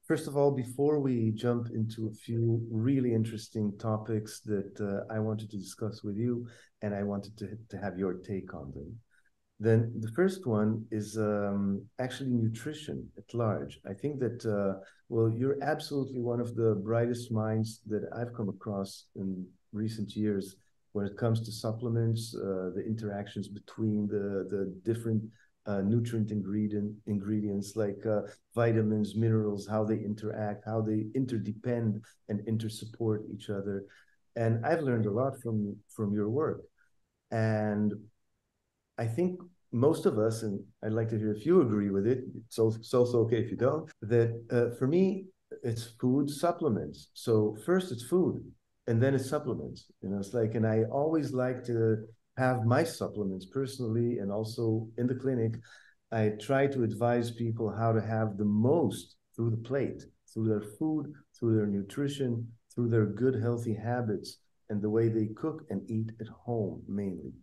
First of all, before we jump into a few really interesting topics that I wanted to discuss with you, and I wanted to have your take on them, then the first one is actually nutrition at large. I think that, well, you're absolutely one of the brightest minds that I've come across in recent years when it comes to supplements, the interactions between the different nutrient ingredients like vitamins, minerals, how they interact, how they interdepend and intersupport each other. And I've learned a lot from your work. And I think most of us, and I'd like to hear if you agree with it, it's also okay if you don't, that for me, it's food supplements. So first it's food, and then it's supplements. It's like, and I always like to have my supplements personally, and also in the clinic, I try to advise people how to have the most through the plate, through their food, through their nutrition, through their good, healthy habits, and the way they cook and eat at home mainly.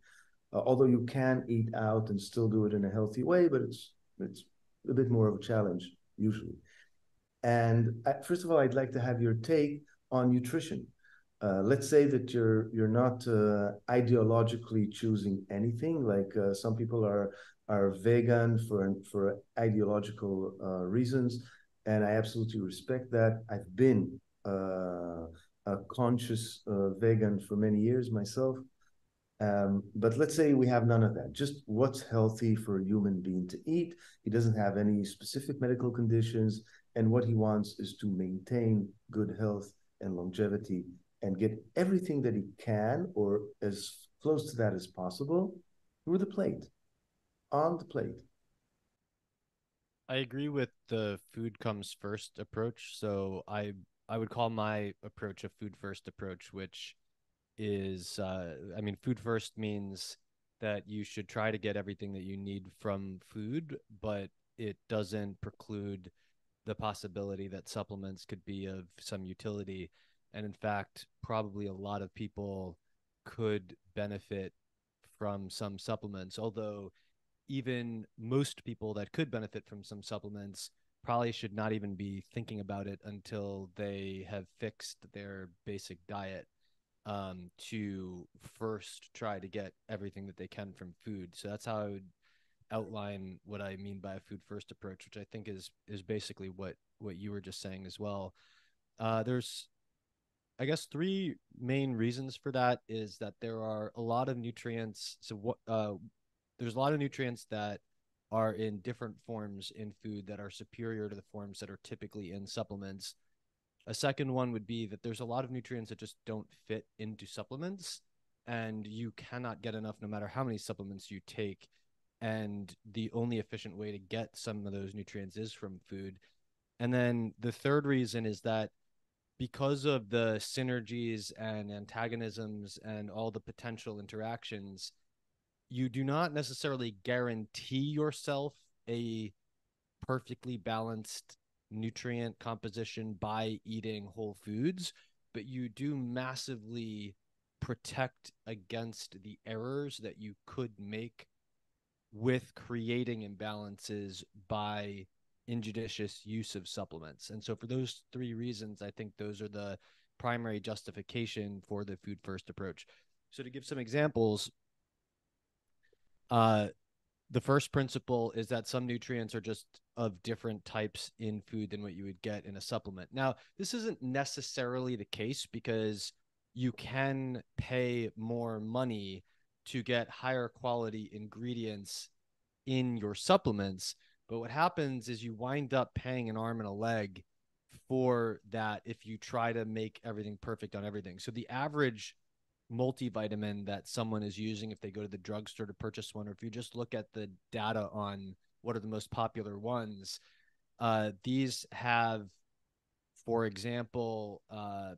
Although you can eat out and still do it in a healthy way, but it's a bit more of a challenge usually. And first of all, I'd like to have your take on nutrition. Let's say that you're not ideologically choosing anything. Like some people are vegan for ideological reasons, and I absolutely respect that. I've been a conscious vegan for many years myself. But let's say we have none of that. Just what's healthy for a human being to eat. He doesn't have any specific medical conditions, and what he wants is to maintain good health and longevity and get everything that he can, or as close to that as possible, through the plate, on the plate. I agree with the food comes first approach. So I would call my approach a food first approach, which is I mean, food first means that you should try to get everything that you need from food, but it doesn't preclude the possibility that supplements could be of some utility. And in fact, probably a lot of people could benefit from some supplements, although even most people that could benefit from some supplements probably should not even be thinking about it until they have fixed their basic diet, to first try to get everything that they can from food. So that's how I would outline what I mean by a food first approach, which I think is basically what you were just saying as well. There's, I guess, three main reasons for that. Is that there are a lot of nutrients. So what there's a lot of nutrients that are in different forms in food that are superior to the forms that are typically in supplements. A second one would be that there's a lot of nutrients that just don't fit into supplements, and you cannot get enough no matter how many supplements you take. And the only efficient way to get some of those nutrients is from food. And then the third reason is that because of the synergies and antagonisms and all the potential interactions, you do not necessarily guarantee yourself a perfectly balanced nutrient composition by eating whole foods, but you do massively protect against the errors that you could make with creating imbalances by injudicious use of supplements. And so for those three reasons, I think those are the primary justification for the food first approach. So to give some examples, uh, the first principle is that some nutrients are just of different types in food than what you would get in a supplement. Now, this isn't necessarily the case because you can pay more money to get higher quality ingredients in your supplements. But what happens is you wind up paying an arm and a leg for that if you try to make everything perfect on everything. So the average multivitamin that someone is using, if they go to the drugstore to purchase one, or if you just look at the data on what are the most popular ones, these have, for example,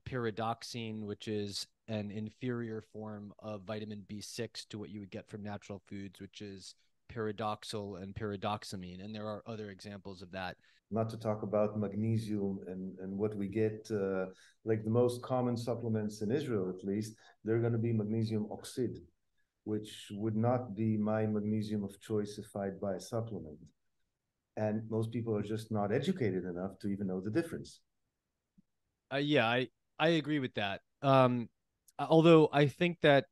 pyridoxine, which is an inferior form of vitamin B6 to what you would get from natural foods, which is pyridoxal and pyridoxamine. And there are other examples of that. Not to talk about magnesium and what we get, like the most common supplements in Israel, at least, they're going to be magnesium oxide, which would not be my magnesium of choice if I'd buy a supplement. And most people are just not educated enough to even know the difference. Yeah, I agree with that. Although I think that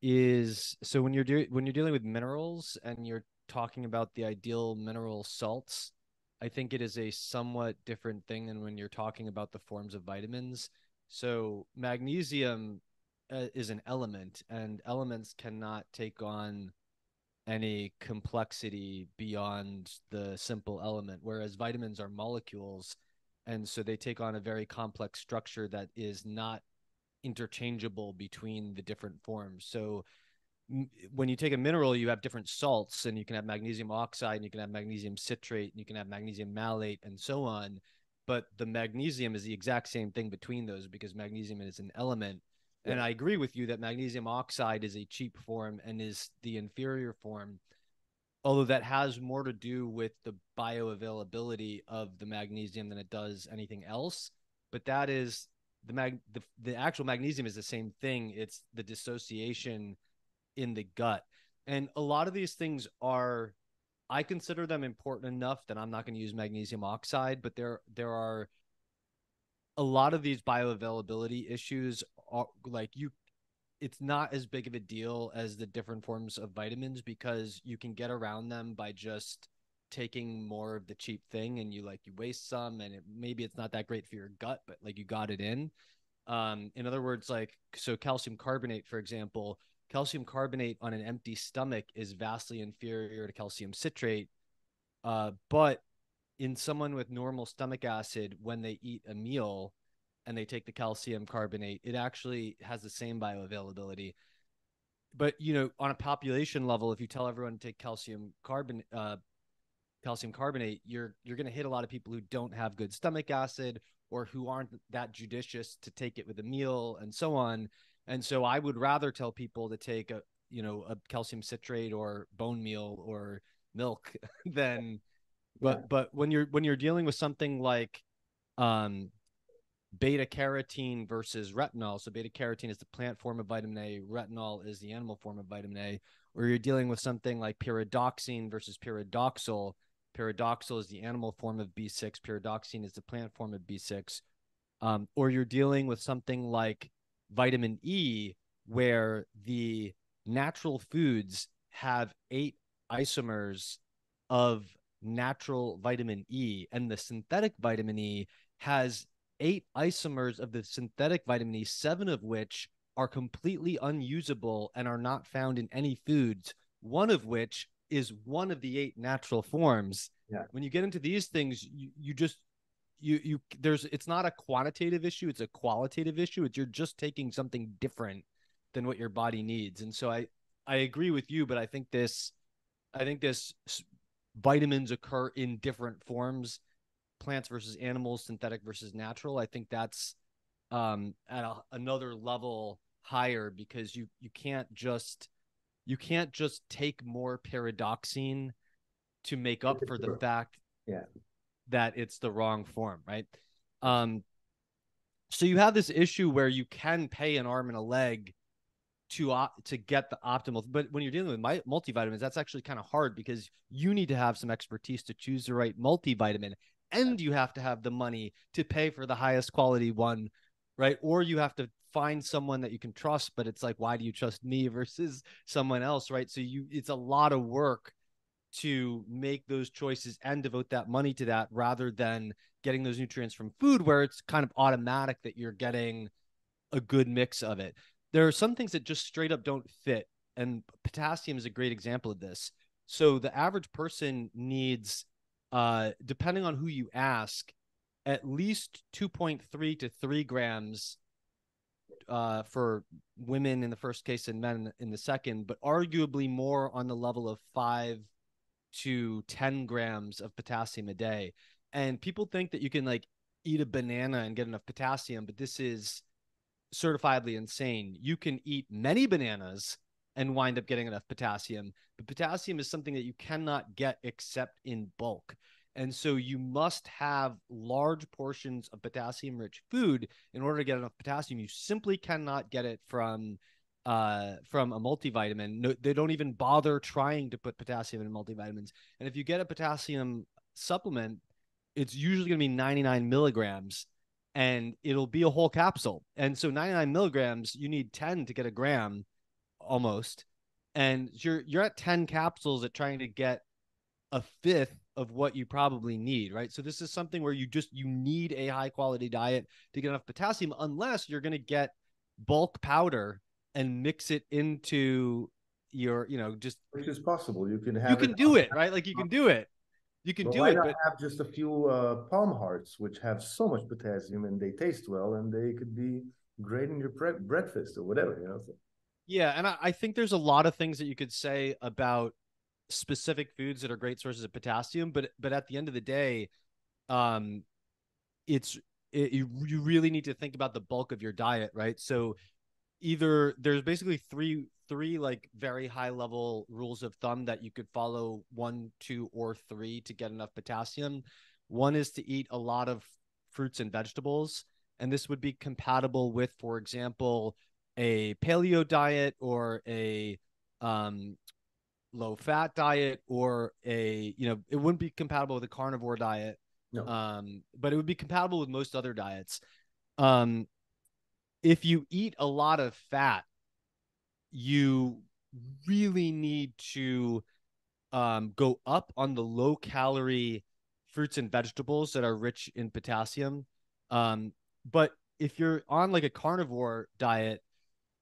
is so when you're dealing with minerals and you're talking about the ideal mineral salts, I think it is a somewhat different thing than when you're talking about the forms of vitamins. So magnesium is an element, and elements cannot take on any complexity beyond the simple element, whereas vitamins are molecules, and so they take on a very complex structure that is not interchangeable between the different forms. So when you take a mineral, you have different salts, and you can have magnesium oxide, and you can have magnesium citrate, and you can have magnesium malate, and so on. But the magnesium is the exact same thing between those, because magnesium is an element. And I agree with you that magnesium oxide is a cheap form and is the inferior form, although that has more to do with the bioavailability of the magnesium than it does anything else. But that is the actual magnesium is the same thing. It's the dissociation in the gut. And a lot of these things are, I consider them important enough that I'm not going to use magnesium oxide, but there are a lot of these bioavailability issues are like it's not as big of a deal as the different forms of vitamins, because you can get around them by just taking more of the cheap thing, and you waste some, and maybe it's not that great for your gut, but like you got it in other words, like, so calcium carbonate, for example, calcium carbonate on an empty stomach is vastly inferior to calcium citrate, but in someone with normal stomach acid, when they eat a meal and they take the calcium carbonate, it actually has the same bioavailability. But on a population level, if you tell everyone to take calcium carbonate, you're going to hit a lot of people who don't have good stomach acid, or who aren't that judicious to take it with a meal, and so on. And so I would rather tell people to take a calcium citrate or bone meal or milk than but when you're dealing with something like um beta carotene versus retinol. So beta carotene is the plant form of vitamin A, retinol is the animal form of vitamin A. Or you're dealing with something like pyridoxine versus pyridoxal. Pyridoxal is the animal form of B6. Pyridoxine is the plant form of B6. Or you're dealing with something like vitamin E, where the natural foods have 8 isomers of natural vitamin E, and the synthetic vitamin E has 8 isomers of the synthetic vitamin E, 7 of which are completely unusable and are not found in any foods, one of which is one of the 8 natural forms. Yeah. When you get into these things, it's not a quantitative issue, it's a qualitative issue. You're just taking something different than what your body needs. And so I agree with you, but I think this vitamins occur in different forms, plants versus animals, synthetic versus natural. I think that's at another level higher, because you can't just take more pyridoxine to make up for the fact that it's the wrong form, right? So you have this issue where you can pay an arm and a leg to get the optimal, but when you're dealing with multivitamins, that's actually kind of hard, because you need to have some expertise to choose the right multivitamin, and you have to have the money to pay for the highest quality one, right? Or you have to find someone that you can trust, but it's like, why do you trust me versus someone else, right? So it's a lot of work to make those choices and devote that money to that, rather than getting those nutrients from food, where it's kind of automatic that you're getting a good mix of it. There are some things that just straight up don't fit, and potassium is a great example of this. So the average person needs, depending on who you ask, at least 2.3 to 3 grams for women in the first case and men in the second, but arguably more on the level of 5 to 10 grams of potassium a day. And people think that you can like eat a banana and get enough potassium, but this is certifiably insane. You can eat many bananas and wind up getting enough potassium, but potassium is something that you cannot get except in bulk. And so you must have large portions of potassium rich food in order to get enough potassium. You simply cannot get it from a multivitamin. No, they don't even bother trying to put potassium in multivitamins. And if you get a potassium supplement, it's usually going to be 99 milligrams, and it'll be a whole capsule. And so 99 milligrams, you need 10 to get a gram almost. And you're at 10 capsules at trying to get a fifth of what you probably need, right? So this is something where you need a high quality diet to get enough potassium, unless you're going to get bulk powder and mix it into your, just, which is possible. You can do it, right? Like you can do it. You can do why it, not but have just a few palm hearts, which have so much potassium and they taste well, and they could be great in your breakfast or whatever, So. yeah. And I think there's a lot of things that you could say about specific foods that are great sources of potassium, but at the end of the day, you really need to think about the bulk of your diet, right? So either there's basically three like very high level rules of thumb that you could follow, 1, 2, or 3 to get enough potassium. One is to eat a lot of fruits and vegetables, and this would be compatible with, for example, a paleo diet or a low fat diet, or it wouldn't be compatible with a carnivore diet. No. But it would be compatible with most other diets. If you eat a lot of fat, you really need to go up on the low calorie fruits and vegetables that are rich in potassium. But if you're on like a carnivore diet,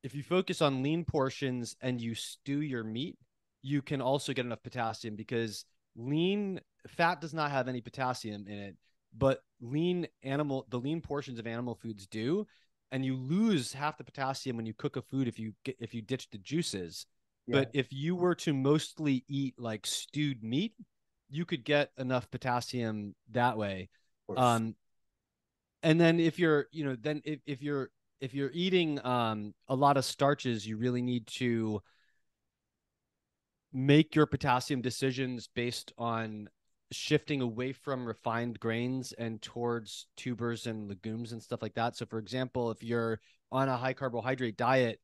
if you focus on lean portions and you stew your meat, you can also get enough potassium, because lean fat does not have any potassium in it, but the lean portions of animal foods do. And you lose half the potassium when you cook a food if you ditch the juices. Yeah. But if you were to mostly eat like stewed meat, you could get enough potassium that way. And then if you're if you're eating a lot of starches, you really need to make your potassium decisions based on shifting away from refined grains and towards tubers and legumes and stuff like that. So for example, if you're on a high carbohydrate diet,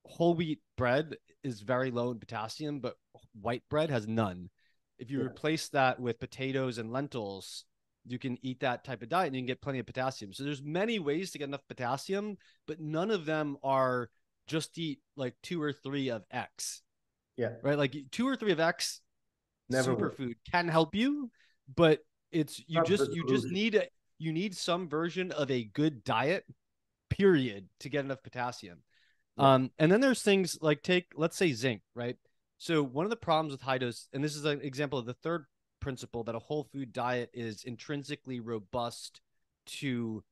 whole wheat bread is very low in potassium, but white bread has none. If you replace that with potatoes and lentils, you can eat that type of diet and you can get plenty of potassium. So there's many ways to get enough potassium, but none of them are just eat like 2 or 3 of X. Yeah. Right. Like 2 or 3 of X Never superfood can help you, but you need some version of a good diet, period, to get enough potassium. Yeah. And then there's things like let's say zinc, right? So one of the problems with high dose, and this is an example of the third principle, that a whole food diet is intrinsically robust to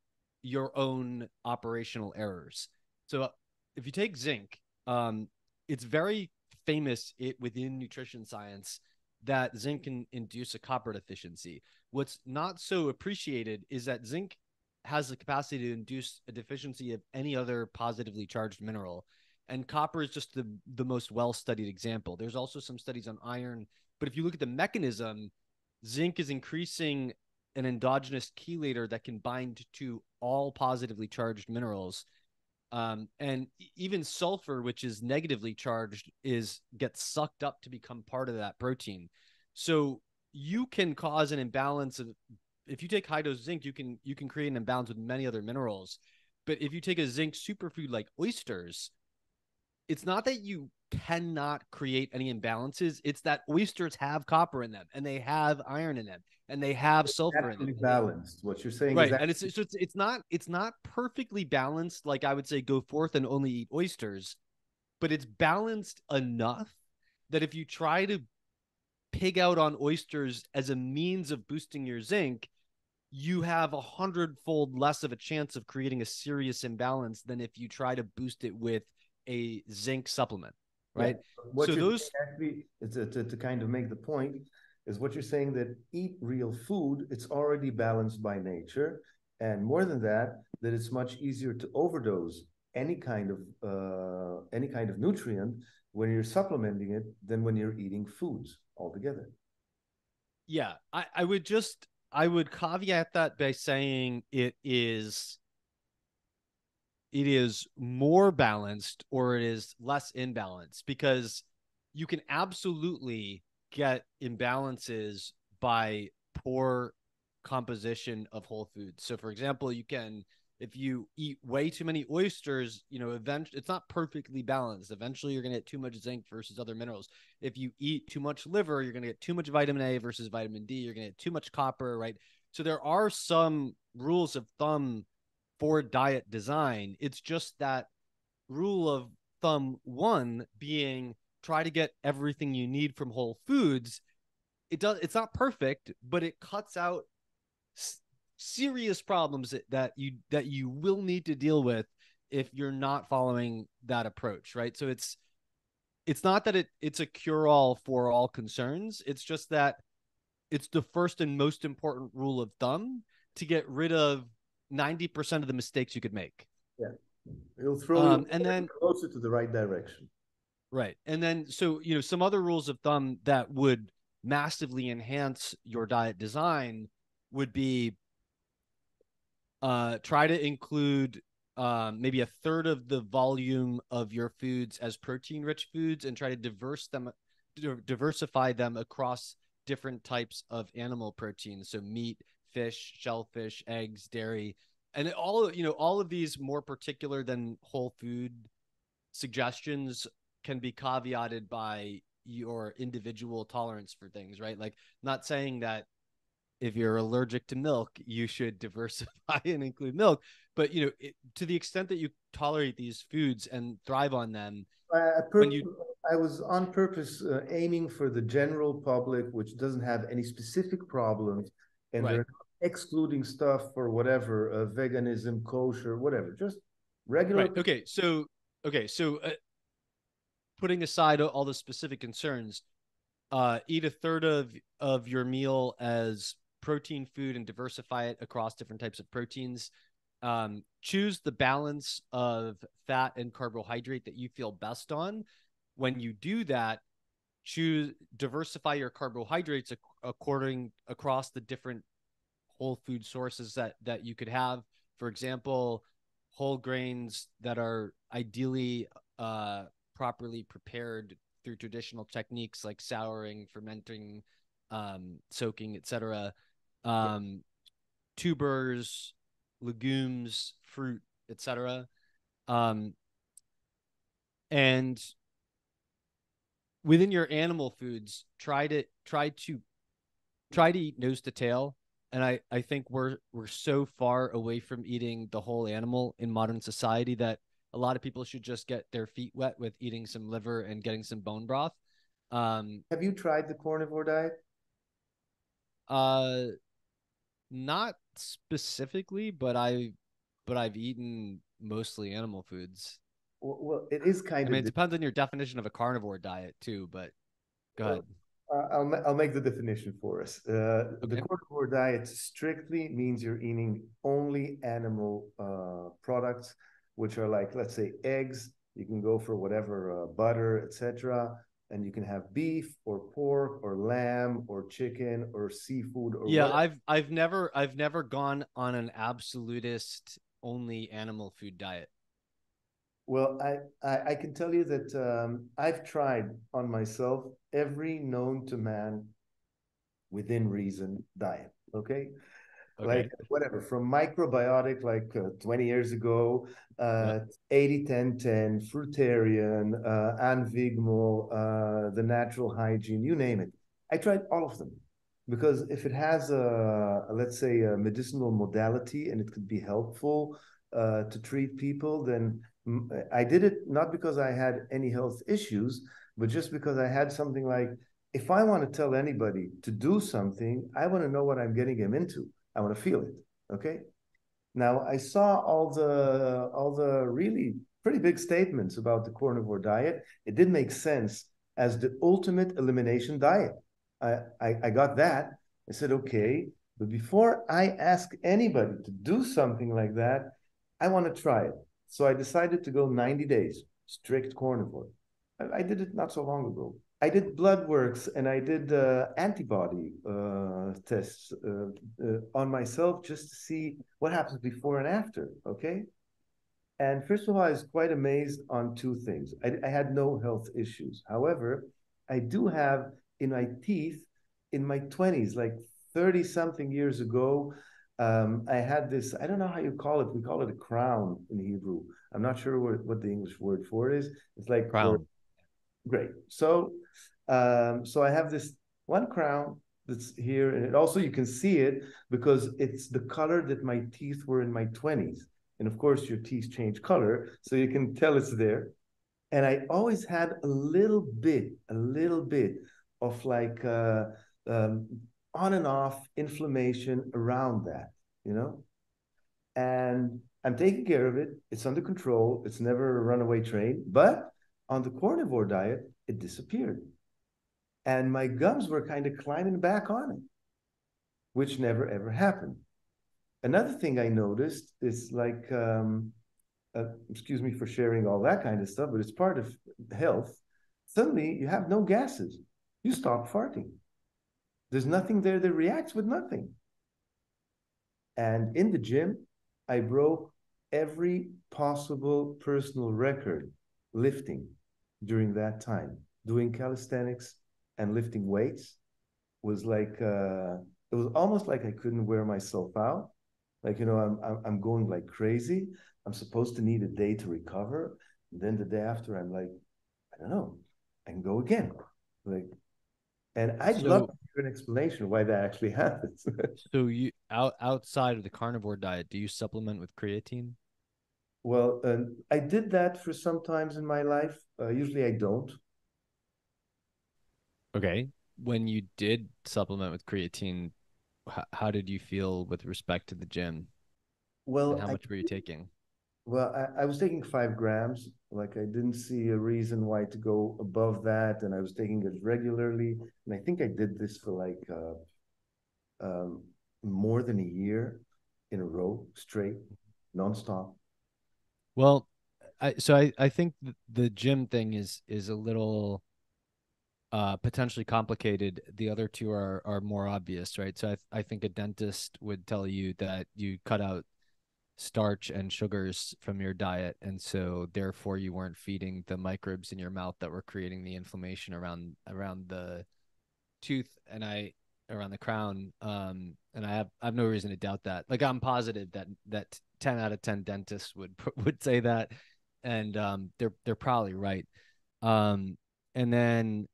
your own operational errors. So if you take zinc, it's very famous within nutrition science that zinc can induce a copper deficiency. What's not so appreciated is that zinc has the capacity to induce a deficiency of any other positively charged mineral. And copper is just the most well-studied example. There's also some studies on iron, but if you look at the mechanism, zinc is increasing an endogenous chelator that can bind to all positively charged minerals. And even sulfur, which is negatively charged, gets sucked up to become part of that protein. So you can cause an imbalance if you take high dose zinc, you can create an imbalance with many other minerals. But if you take a zinc superfood like oysters, it's not that you cannot create any imbalances. It's that oysters have copper in them, and they have iron in them, and they have sulfur in them. Balanced. What you're saying, right? And it's not perfectly balanced. Like I would say, go forth and only eat oysters, but it's balanced enough that if you try to pig out on oysters as a means of boosting your zinc, you have 100-fold less of a chance of creating a serious imbalance than if you try to boost it with a zinc supplement, right? Yeah. So those actually, to kind of make the point, is what you're saying, that eat real food, it's already balanced by nature, and more than that, that it's much easier to overdose any kind of nutrient when you're supplementing it than when you're eating foods altogether. Yeah, I would caveat that by saying it is more balanced or it is less imbalanced, because you can absolutely get imbalances by poor composition of whole foods. So for example, if you eat way too many oysters, eventually it's not perfectly balanced. Eventually you're going to get too much zinc versus other minerals. If you eat too much liver, you're going to get too much vitamin A versus vitamin D. You're going to get too much copper, right? So there are some rules of thumb for diet design. It's just that rule of thumb one being try to get everything you need from whole foods. It's not perfect, but it cuts out serious problems that you will need to deal with if you're not following that approach, right? So it's not that it's a cure-all for all concerns. It's just that it's the first and most important rule of thumb to get rid of 90% of the mistakes you could make. Yeah, it'll throw you and then closer to the right direction. Right. And then, so, some other rules of thumb that would massively enhance your diet design would be try to include maybe a third of the volume of your foods as protein-rich foods, and try to diversify them across different types of animal proteins. So meat, fish, shellfish, eggs, dairy, and all of these more particular than whole food suggestions can be caveated by your individual tolerance for things, right? Like, not saying that if you're allergic to milk, you should diversify and include milk, but to the extent that you tolerate these foods and thrive on them, I was on purpose aiming for the general public, which doesn't have any specific problems, and right. they're excluding stuff for whatever, veganism, kosher, whatever, just regular. Right. Okay. So putting aside all the specific concerns, eat a third of your meal as protein food and diversify it across different types of proteins. Choose the balance of fat and carbohydrate that you feel best on. When you do that, diversify your carbohydrates across the different whole food sources that you could have. For example, whole grains that are ideally properly prepared through traditional techniques like souring, fermenting, soaking, etc. Tubers, legumes, fruit, etc. And within your animal foods, try to eat nose to tail. And I think we're so far away from eating the whole animal in modern society that a lot of people should just get their feet wet with eating some liver and getting some bone broth. Have you tried the carnivore diet? Not specifically, but I've eaten mostly animal foods. Well, it is kind of. I mean, it depends on your definition of a carnivore diet too, but go ahead. I'll make the definition for us. Okay. The carnivore diet strictly means you're eating only animal products, which are like, let's say, eggs. You can go for whatever, butter, etc. And you can have beef or pork or lamb or chicken or seafood or yeah, whatever. I've never gone on an absolutist only animal food diet. Well, I can tell you that I've tried on myself every known to man within reason diet. Okay. Okay. Like whatever, from microbiotic, like 20 years ago, Yeah. 80-10-10, fruitarian, Anvigmo, the natural hygiene, you name it. I tried all of them because if it has let's say, a medicinal modality and it could be helpful to treat people, then I did it not because I had any health issues, but just because I had something like, if I want to tell anybody to do something, I want to know what I'm getting them into. I want to feel it. Okay. Now I saw all the really pretty big statements about the carnivore diet. It did make sense as the ultimate elimination diet. I got that. I said, okay, but before I ask anybody to do something like that, I want to try it. So I decided to go 90 days, strict carnivore. I did it not so long ago. I did blood works and I did antibody tests on myself just to see what happens before and after. Okay. And first of all, I was quite amazed on two things. I had no health issues. However, I do have in my teeth in my 20s, like 30 something years ago, I had this, I don't know how you call it. We call it a crown in Hebrew. I'm not sure what the English word for it is. It's like where, Crown. great. So I have this one crown that's here, and it also, you can see it because it's the color that my teeth were in my 20s. And of course, your teeth change color, so you can tell it's there. And I always had a little bit of like um, on and off inflammation around that, you know? And I'm taking care of it. It's under control. It's never a runaway train. But on the carnivore diet, it disappeared. And my gums were kind of climbing back on it, which never ever happened. Another thing I noticed is like, excuse me for sharing all that kind of stuff, but it's part of health. Suddenly you have no gases. You stop farting. There's nothing there that reacts with nothing. And in the gym, I broke every possible personal record lifting during that time. Doing calisthenics and lifting weights was like, it was almost like I couldn't wear myself out. Like, you know, I'm going like crazy. I'm supposed to need a day to recover. And then the day after, I'm like, I don't know, I can go again. Like, and I'd love to hear an explanation why that actually happens. So you outside of the carnivore diet, do you supplement with creatine? Well, I did that for some times in my life. Usually I don't. Okay. When you did supplement with creatine, how did you feel with respect to the gym, and Well, how much were you taking? I was taking 5 grams. Like I didn't see a reason why to go above that, and I was taking it regularly. And I think I did this for like um, more than a year in a row, straight, nonstop. Well, I think the gym thing is a little potentially complicated. The other two are more obvious, right? So I think a dentist would tell you that you cut out starch and sugars from your diet, and so therefore you weren't feeding the microbes in your mouth that were creating the inflammation around the tooth and I around the crown. And I have no reason to doubt that. Like I'm positive that 10 out of 10 dentists would say that, and they're probably right. Um, and then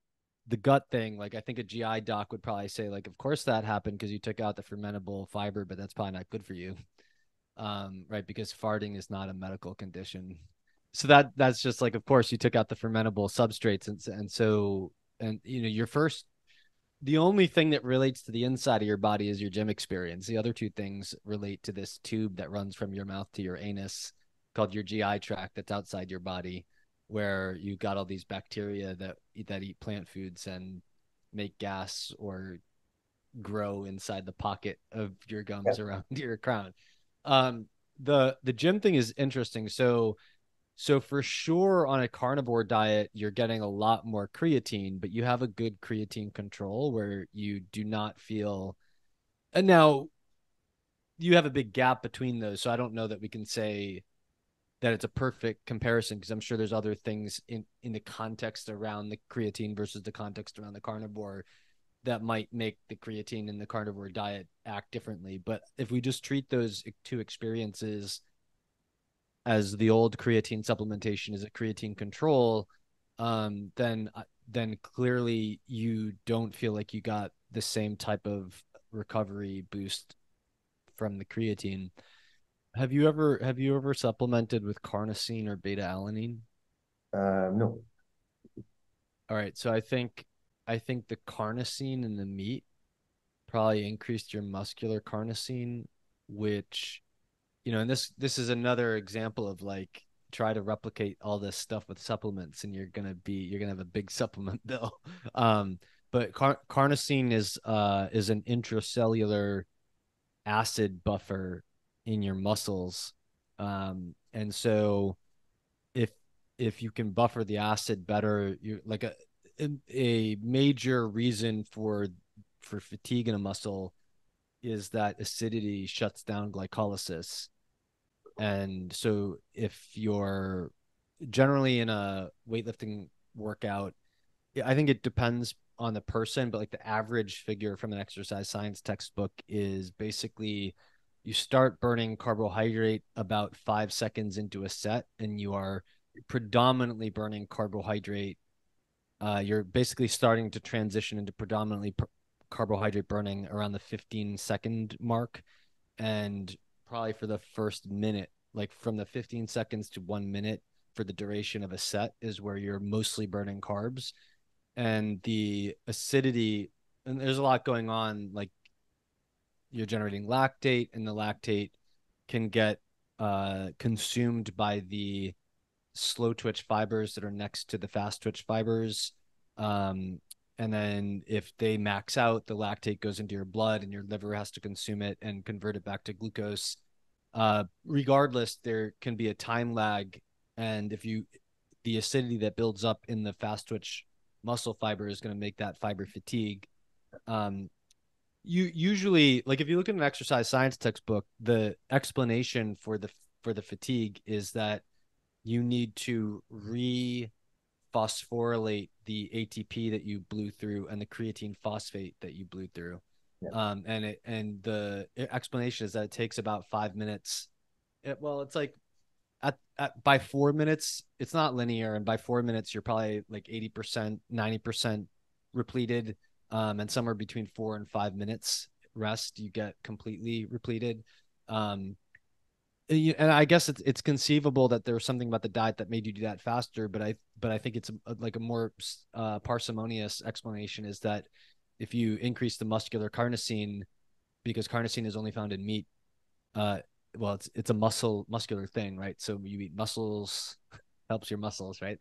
the gut thing, like I think a GI doc would probably say, like, of course that happened because you took out the fermentable fiber, but that's probably not good for you. Right? Because farting is not a medical condition. So that's just like, of course, you took out the fermentable substrates, and so and you know the only thing that relates to the inside of your body is your gym experience. The other two things relate to this tube that runs from your mouth to your anus, called your GI tract, that's outside your body, where you got all these bacteria that eat plant foods and make gas or grow inside the pocket of your Yeah. gums around your crown. Um, the gym thing is interesting. So for sure on a carnivore diet, you're getting a lot more creatine, but you have a good creatine control where you do not feel. And now you have a big gap between those. So I don't know that we can say that it's a perfect comparison, because I'm sure there's other things in the context around the creatine versus the context around the carnivore that might make the creatine in the carnivore diet act differently. But if we just treat those two experiences as the old creatine supplementation is a creatine control, then clearly you don't feel like you got the same type of recovery boost from the creatine. Have you ever supplemented with carnosine or beta alanine? No. All right, so I think the carnosine in the meat probably increased your muscular carnosine, which and this is another example of like, try to replicate all this stuff with supplements and you're gonna have a big supplement bill. But carnosine is an intracellular acid buffer in your muscles. And so if if you can buffer the acid better, you like a major reason for fatigue in a muscle is that acidity shuts down glycolysis. And so if you're generally in a weightlifting workout, I think it depends on the person, but like the average figure from an exercise science textbook is basically you start burning carbohydrate about 5 seconds into a set, and you are predominantly burning carbohydrate. You're basically starting to transition into predominantly carbohydrate burning around the 15-second mark, and probably for the first minute, like from the 15 seconds to 1 minute for the duration of a set is where you're mostly burning carbs. And the acidity, and there's a lot going on, like you're generating lactate, and the lactate can get consumed by the slow twitch fibers that are next to the fast twitch fibers. And then if they max out, the lactate goes into your blood and your liver has to consume it and convert it back to glucose. Regardless, there can be a time lag. And the acidity that builds up in the fast twitch muscle fiber is going to make that fiber fatigue. You usually, like if you look at an exercise science textbook, the explanation for the fatigue is that you need to phosphorylate the ATP that you blew through and the creatine phosphate that you blew through. Yeah. And the explanation is that it takes about 5 minutes. It's like by 4 minutes, it's not linear. And by 4 minutes, you're probably like 80%, 90% repleted. And somewhere between 4 and 5 minutes rest, you get completely repleted. And I guess it's conceivable that there was something about the diet that made you do that faster, but I think it's like a more parsimonious explanation is that if you increase the muscular carnosine, because carnosine is only found in meat, it's a muscular thing, right? So you eat mussels, helps your muscles, right?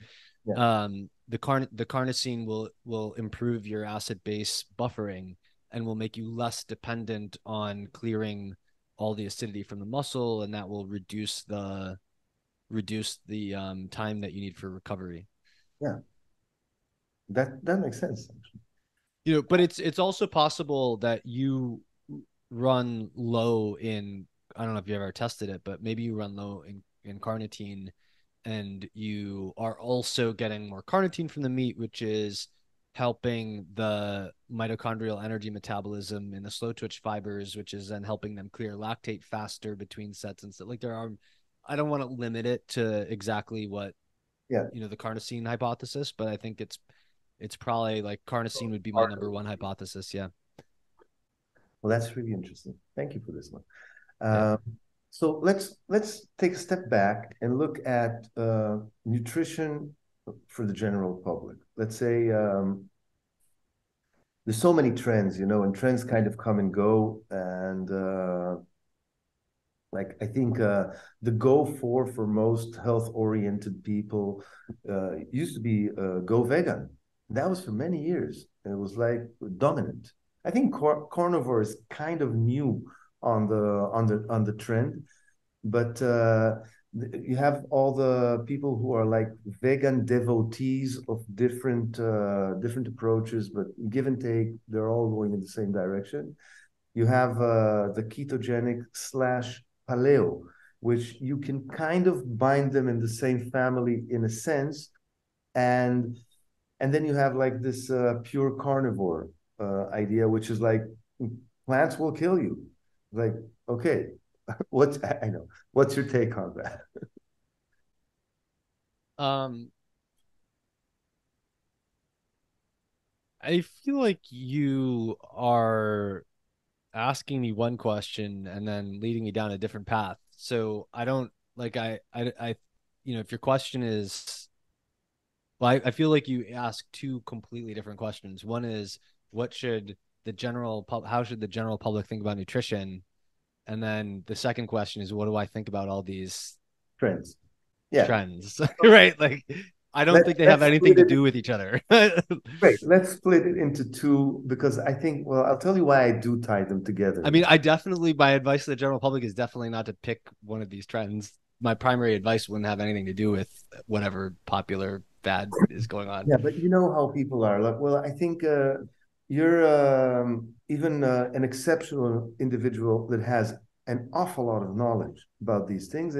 Yeah. The carnosine will improve your acid base buffering and will make you less dependent on clearing all the acidity from the muscle, and that will reduce the time that you need for recovery. Yeah, that makes sense, actually. But it's also possible that you run low in, I don't know if you ever tested it, but maybe you run low in carnitine, and you are also getting more carnitine from the meat, which is helping the mitochondrial energy metabolism in the slow twitch fibers, which is then helping them clear lactate faster between sets and stuff. Like I don't want to limit it to exactly what, the carnosine hypothesis, but I think it's probably like carnosine would be my number one hypothesis. Yeah. Well, that's really interesting. Thank you for this one. So let's take a step back and look at nutrition for the general public. Let's say there's so many trends, and trends kind of come and go. And I think the go for most health-oriented people used to be go vegan. That was for many years. It was like dominant. I think carnivore is kind of new on the trend, but you have all the people who are like vegan devotees of different approaches, but give and take, they're all going in the same direction. You have the ketogenic / paleo, which you can kind of bind them in the same family in a sense, and then you have like this pure carnivore idea, which is like plants will kill you. Like, okay, what's your take on that? I feel like you are asking me one question and then leading me down a different path. So I don't like if your question is, well, I feel like you ask two completely different questions. One is how should the general public think about nutrition? And then the second question is, what do I think about all these trends? Right? Like, I don't think they have anything to do with each other. Great. Let's split it into two, because I think, I'll tell you why I do tie them together. I mean, my advice to the general public is definitely not to pick one of these trends. My primary advice wouldn't have anything to do with whatever popular fad is going on. Yeah, but you know how people are. Like, I think you're even an exceptional individual that has an awful lot of knowledge about these things.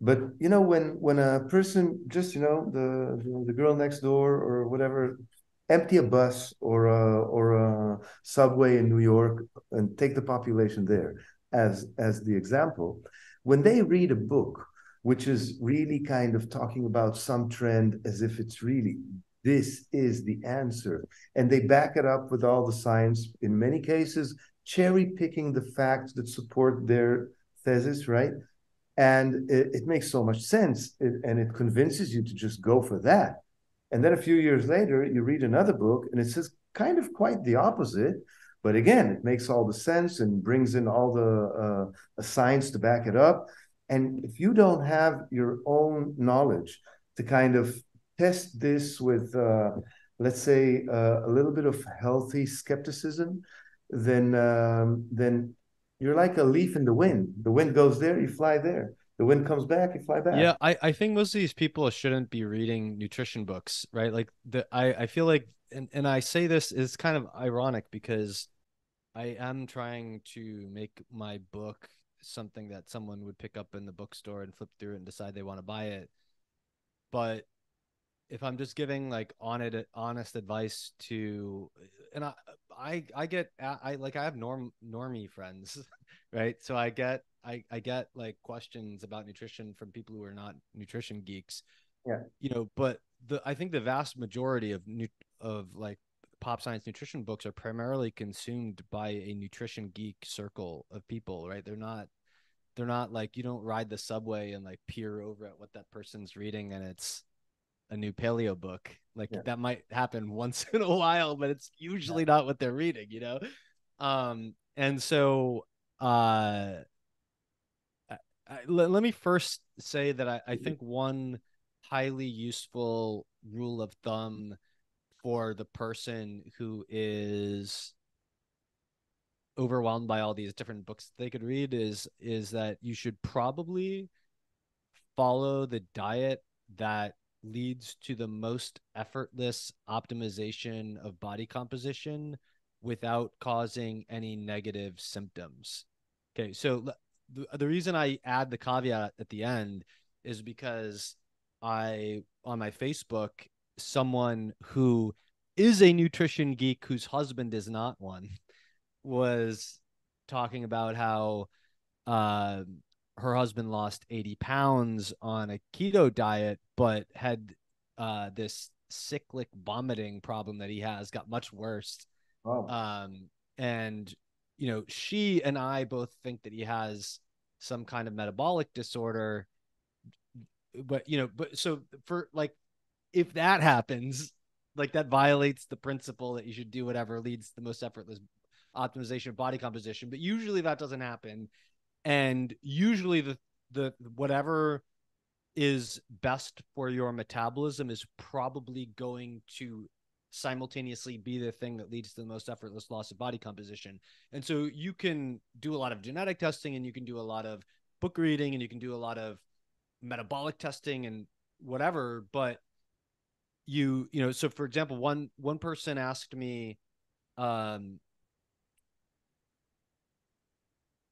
But when a person just the girl next door or whatever, empty a bus or a subway in New York and take the population there as the example. When they read a book, which is really kind of talking about some trend as if it's really, this is the answer, and they back it up with all the science, in many cases, cherry picking the facts that support their thesis, right? And it makes so much sense, and it convinces you to just go for that. And then a few years later, you read another book, and it says kind of quite the opposite. But again, it makes all the sense and brings in all the science to back it up. And if you don't have your own knowledge to kind of test this with, let's say, a little bit of healthy skepticism, then you're like a leaf in the wind. The wind goes there, you fly there. The wind comes back, you fly back. Yeah, I think most of these people shouldn't be reading nutrition books, right? Like I feel like, and I say this is kind of ironic because I am trying to make my book something that someone would pick up in the bookstore and flip through it and decide they want to buy it. But if I'm just giving like honest advice to, and I get, I have normie friends, right? So I get like questions about nutrition from people who are not nutrition geeks, Yeah. But I think the vast majority of like pop science nutrition books are primarily consumed by a nutrition geek circle of people, right? They're not like, you don't ride the subway and like peer over at what that person's reading and it's a new paleo book. Like that might happen once in a while, but it's usually not what they're reading, And so let me first say that I think one highly useful rule of thumb for the person who is overwhelmed by all these different books they could read is that you should probably follow the diet that leads to the most effortless optimization of body composition without causing any negative symptoms. Okay, so the reason I add the caveat at the end is because on my Facebook, someone who is a nutrition geek whose husband is not one was talking about how her husband lost 80 pounds on a keto diet, but had this cyclic vomiting problem that he has got much worse. Oh. And, she and I both think that he has some kind of metabolic disorder. But, so for like, if that happens, like that violates the principle that you should do whatever leads to the most effortless optimization of body composition. But usually that doesn't happen. And usually the whatever is best for your metabolism is probably going to simultaneously be the thing that leads to the most effortless loss of body composition. And so you can do a lot of genetic testing and you can do a lot of book reading and you can do a lot of metabolic testing and whatever, but so for example, one person asked me, I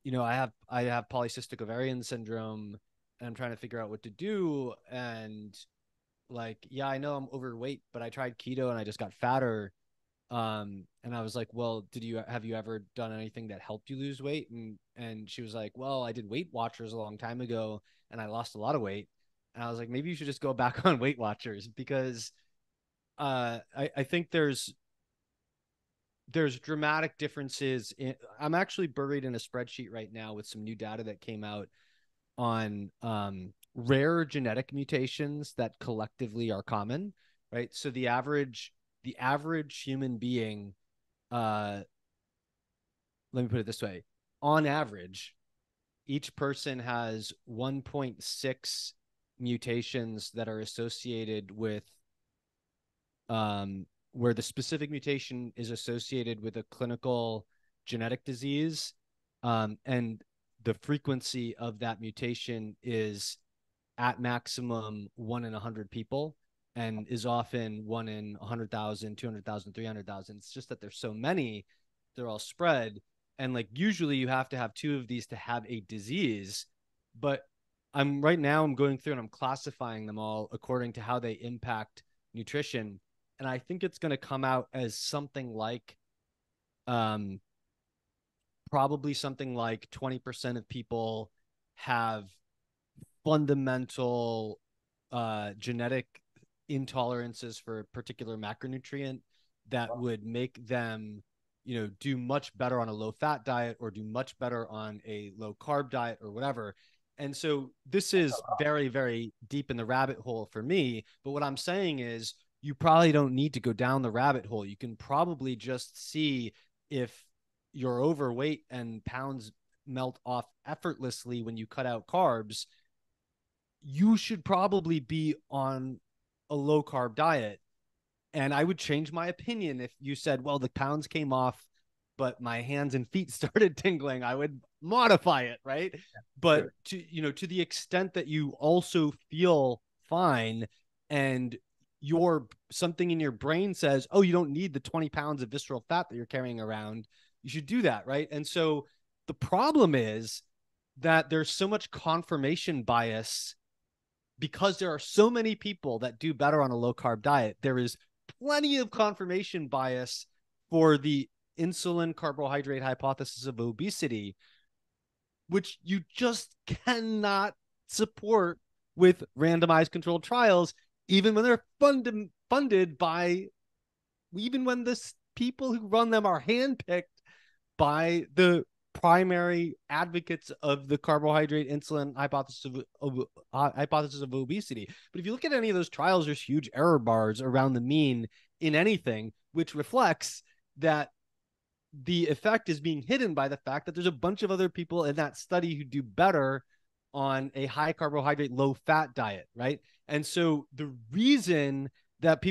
have polycystic ovarian syndrome and I'm trying to figure out what to do. And like, yeah, I know I'm overweight, but I tried keto and I just got fatter. And I was like, well, have you ever done anything that helped you lose weight? And she was like, well, I did Weight Watchers a long time ago and I lost a lot of weight. And I was like, maybe you should just go back on Weight Watchers because I think there's dramatic differences I'm actually buried in a spreadsheet right now with some new data that came out on rare genetic mutations that collectively are common, right? So the average human being, let me put it this way, on average, each person has 1.6 mutations that are associated with where the specific mutation is associated with a clinical genetic disease, and the frequency of that mutation is at maximum 1 in 100 people and is often 1 in 100,000, 200,000, 300,000. It's just that there's so many, they're all spread. And like usually you have to have 2 of these to have a disease, but I'm going through and I'm classifying them all according to how they impact nutrition. and I think it's going to come out as something like, probably something like 20% of people have fundamental genetic intolerances for a particular macronutrient that would make them, do much better on a low fat diet or do much better on a low carb diet or whatever. And so this is very, very deep in the rabbit hole for me. But what I'm saying is you probably don't need to go down the rabbit hole. You can probably just see if you're overweight and pounds melt off effortlessly when you cut out carbs. You should probably be on a low carb diet. And I would change my opinion if you said, well, the pounds came off, but my hands and feet started tingling. I would modify it, right? Yeah, but sure. To the extent that you also feel fine and something in your brain says, oh, you don't need the 20 pounds of visceral fat that you're carrying around, you should do that, right? And so the problem is that there's so much confirmation bias because there are so many people that do better on a low carb diet. There is plenty of confirmation bias for the insulin carbohydrate hypothesis of obesity, which you just cannot support with randomized controlled trials, even when they're funded by, even when the people who run them are handpicked by the primary advocates of the carbohydrate insulin hypothesis of obesity. But if you look at any of those trials, there's huge error bars around the mean in anything, which reflects that the effect is being hidden by the fact that there's a bunch of other people in that study who do better on a high carbohydrate, low fat diet, right? And so the reason that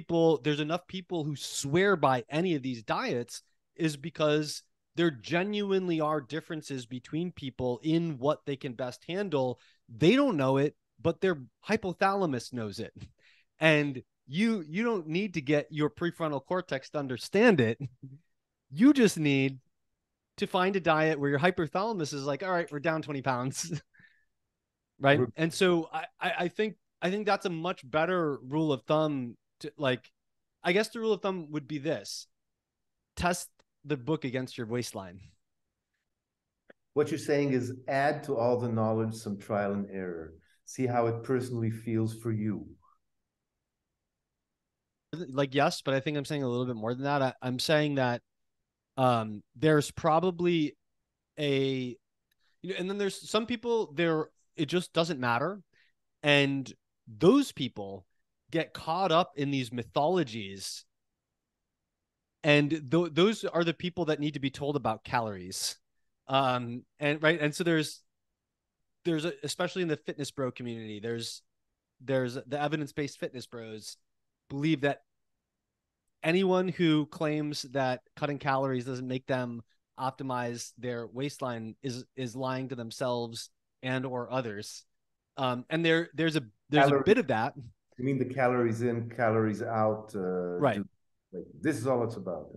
there's enough people who swear by any of these diets is because there genuinely are differences between people in what they can best handle. They don't know it, but their hypothalamus knows it. And you don't need to get your prefrontal cortex to understand it. You just need to find a diet where your hypothalamus is like, all right, we're down 20 pounds. Right. And so I think that's a much better rule of thumb to, like, I guess the rule of thumb would be this: test the book against your waistline. What you're saying is add to all the knowledge some trial and error. See how it personally feels for you. Like, yes, but I think I'm saying a little bit more than that. I'm saying that there's probably and then there's some people it just doesn't matter. And those people get caught up in these mythologies. And those are the people that need to be told about calories. And so there's especially in the fitness bro community, there's the evidence-based fitness bros believe that anyone who claims that cutting calories doesn't make them optimize their waistline is lying to themselves and or others. And there's a bit of that. You mean the calories in, calories out? Right. This is all it's about.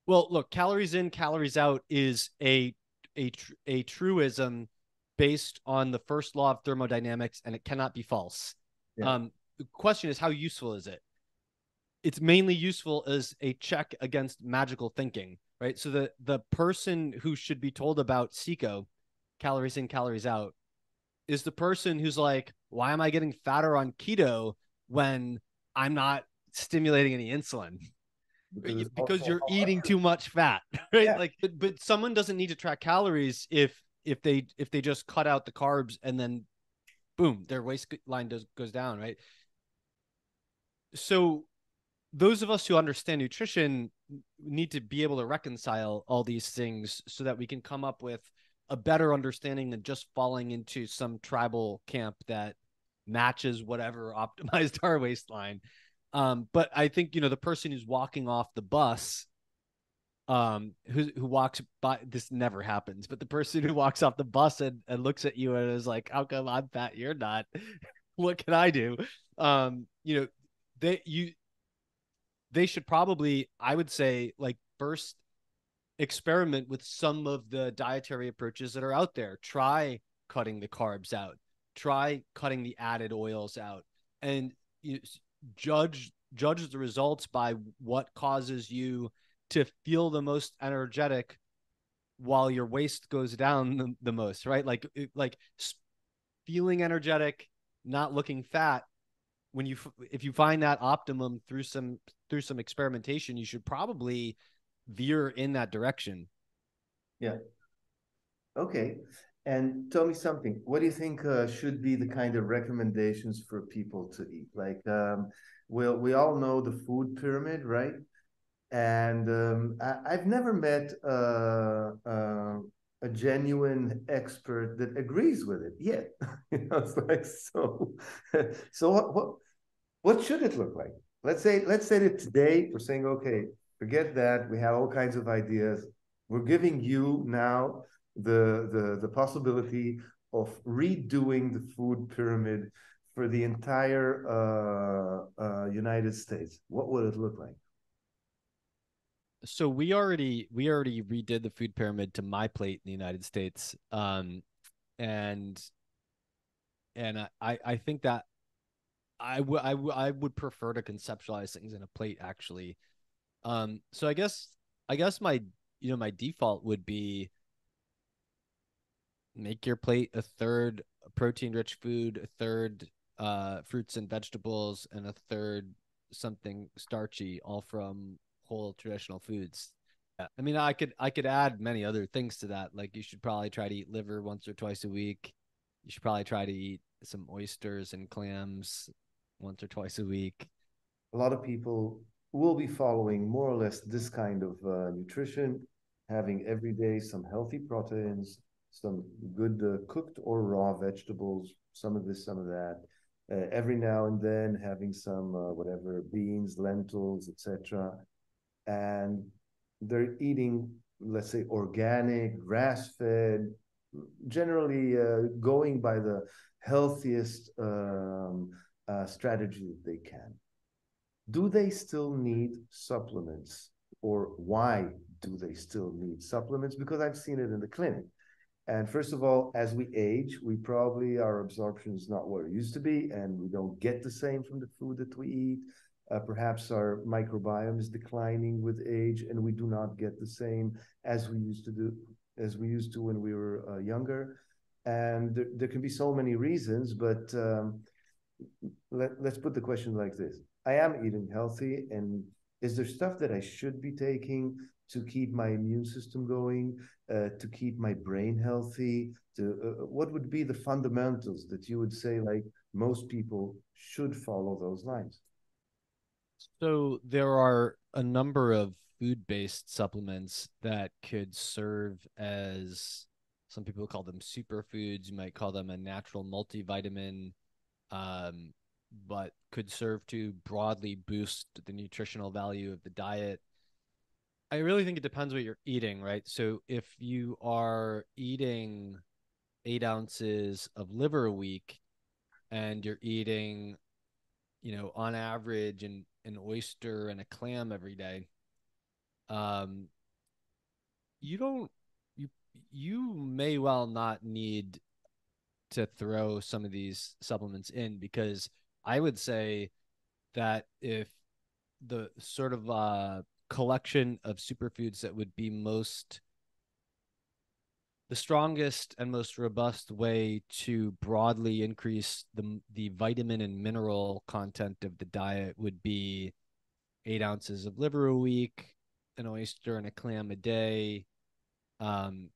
Well, look, calories in, calories out is a truism based on the first law of thermodynamics, and it cannot be false. Yeah. The question is, how useful is it? It's mainly useful as a check against magical thinking, right? So the person who should be told about CICO, calories in, calories out, is the person who's like, why am I getting fatter on keto when I'm not stimulating any insulin? Because you're eating too much fat, right? Yeah. Like, but someone doesn't need to track calories if they just cut out the carbs and then boom, their waistline goes down, right? So those of us who understand nutrition need to be able to reconcile all these things so that we can come up with a better understanding than just falling into some tribal camp that matches whatever optimized our waistline. But I think, the person who's walking off the bus, who walks by, this never happens, but the person who walks off the bus and looks at you and is like, how come I'm fat, you're not? What can I do? They should probably, I would say, like, first experiment with some of the dietary approaches that are out there. Try cutting the carbs out, try cutting the added oils out, and judge judge the results by what causes you to feel the most energetic while your waist goes down the most, right? Like feeling energetic, not looking fat. If you find that optimum through some experimentation, you should probably veer in that direction. Yeah. Okay. And tell me something. What do you think should be the kind of recommendations for people to eat? Like, we all know the food pyramid, right? And I've never met a genuine expert that agrees with it yet. You know, it's like so. So what should it look like? Let's say that today we're saying, okay, forget that. We have all kinds of ideas. We're giving you now the possibility of redoing the food pyramid for the entire United States. What would it look like? So we already redid the food pyramid to my plate in the United States. And I think that I would prefer to conceptualize things in a plate actually. So I guess my default would be make your plate a third protein rich food, a third fruits and vegetables, and a third something starchy, all from whole traditional foods. Yeah. I mean, I could add many other things to that. Like you should probably try to eat liver once or twice a week. You should probably try to eat some oysters and clams once or twice a week. A lot of people will be following more or less this kind of nutrition, having every day some healthy proteins, some good cooked or raw vegetables, some of this, some of that. Every now and then having some whatever beans, lentils, etc. And they're eating, let's say, organic, grass-fed, generally going by the healthiest strategy that they can. Do they still need supplements, or why do they still need supplements? Because I've seen it in the clinic. And first of all, as we age, we probably, our absorption is not what it used to be, and we don't get the same from the food that we eat. Perhaps our microbiome is declining with age, and we do not get the same as we used to do, as we used to when we were younger. And there can be so many reasons, but let's put the question like this. I am eating healthy, and is there stuff that I should be taking to keep my immune system going, to keep my brain healthy? What would be the fundamentals that you would say, like, most people should follow those lines? So there are a number of food-based supplements that could serve as, some people call them superfoods. You might call them a natural multivitamin, um, but could serve to broadly boost the nutritional value of the diet. I really think it depends what you're eating, right? So if you are eating 8 ounces of liver a week and you're eating, on average an oyster and a clam every day, um, you don't you you may well not need to throw some of these supplements in, because I would say that if the sort of collection of superfoods that would be the strongest and most robust way to broadly increase the vitamin and mineral content of the diet would be 8 ounces of liver a week, an oyster and a clam a day. Um,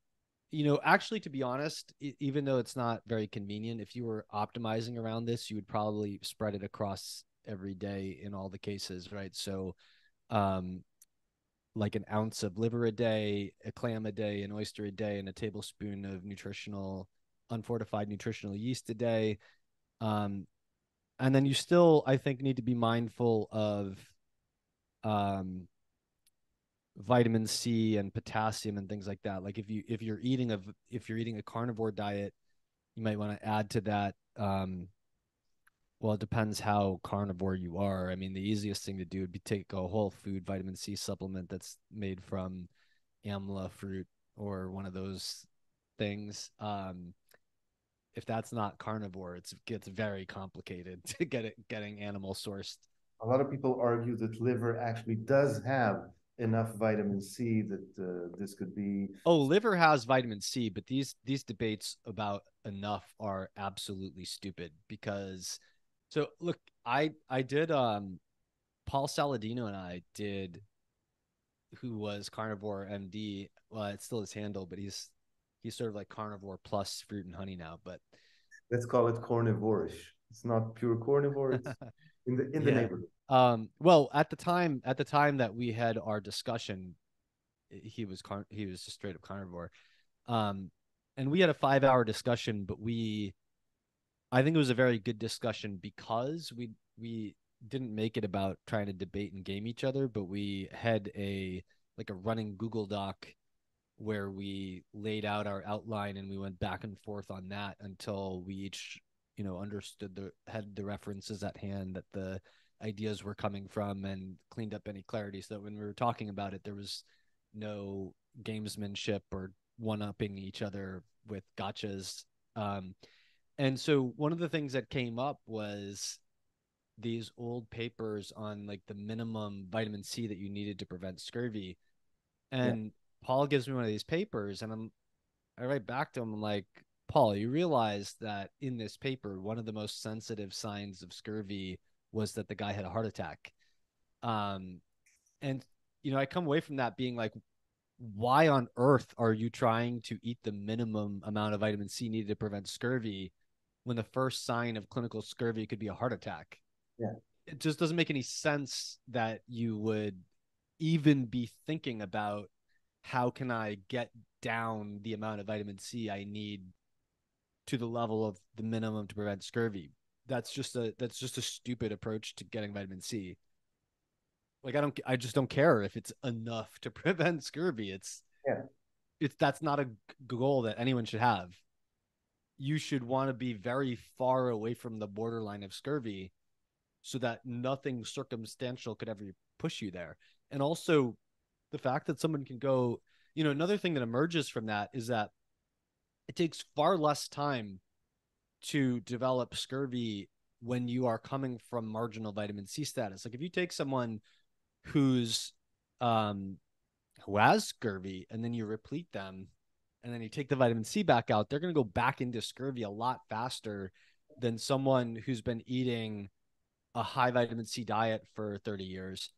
actually, to be honest, even though it's not very convenient, if you were optimizing around this, you would probably spread it across every day in all the cases, right? So, um, like an ounce of liver a day, a clam a day, an oyster a day, and a tablespoon of unfortified nutritional yeast a day. Um, and then you still, I think, need to be mindful of um, vitamin C and potassium and things like that. Like if you're eating a carnivore diet, you might want to add to that. Well, it depends how carnivore you are. I mean, the easiest thing to do would be take a whole food vitamin C supplement that's made from amla fruit or one of those things. If that's not carnivore, it gets very complicated to getting animal sourced A lot of people argue that liver actually does have enough vitamin C that this could be. Oh, liver has vitamin C, but these debates about enough are absolutely stupid because so look, I did Paul Saladino and I did, who was carnivore MD. Well, it's still his handle, but he's sort of like carnivore plus fruit and honey now. But Let's call it carnivorish. It's not pure carnivore. It's in the yeah. neighborhood. Well, at the time that we had our discussion, he was just straight up carnivore. And we had a 5-hour discussion, but I think it was a very good discussion because we didn't make it about trying to debate and game each other, but we had a running Google Doc where we laid out our outline and we went back and forth on that until we each, understood had the references at hand that the ideas were coming from and cleaned up any clarity so that when we were talking about it, there was no gamesmanship or one-upping each other with gotchas. And so one of the things that came up was these old papers on like the minimum vitamin C that you needed to prevent scurvy. And yeah. Paul gives me one of these papers and I write back to him, I'm like, Paul, you realize that in this paper, one of the most sensitive signs of scurvy was that the guy had a heart attack. And, I come away from that being like, why on earth are you trying to eat the minimum amount of vitamin C needed to prevent scurvy when the first sign of clinical scurvy could be a heart attack? Yeah. It just doesn't make any sense that you would even be thinking about how can I get down the amount of vitamin C I need to the level of the minimum to prevent scurvy. That's just a stupid approach to getting vitamin C. Like I just don't care if it's enough to prevent scurvy. That's not a goal that anyone should have. You should want to be very far away from the borderline of scurvy so that nothing circumstantial could ever push you there. And also the fact that someone can go, another thing that emerges from that is that it takes far less time to develop scurvy when you are coming from marginal vitamin C status. Like if you take someone who has scurvy and then you replete them and then you take the vitamin C back out, they're going to go back into scurvy a lot faster than someone who's been eating a high vitamin C diet for 30 years.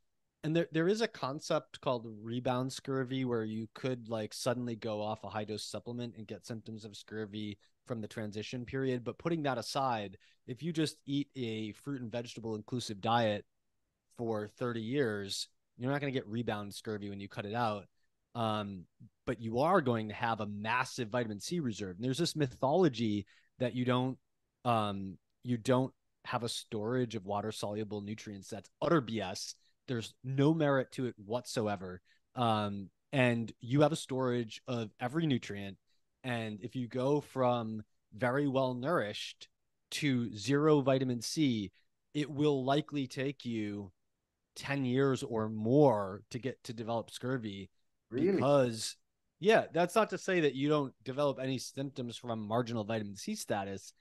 And there is a concept called rebound scurvy where you could like suddenly go off a high dose supplement and get symptoms of scurvy from the transition period. But putting that aside, if you just eat a fruit and vegetable inclusive diet for 30 years, you're not going to get rebound scurvy when you cut it out. But you are going to have a massive vitamin C reserve. And there's this mythology that you don't have a storage of water soluble nutrients. That's utter BS. There's no merit to it whatsoever. And you have a storage of every nutrient. And if you go from very well nourished to zero vitamin C, it will likely take you 10 years or more to get to develop scurvy. Really? Because, yeah, that's not to say that you don't develop any symptoms from marginal vitamin C status.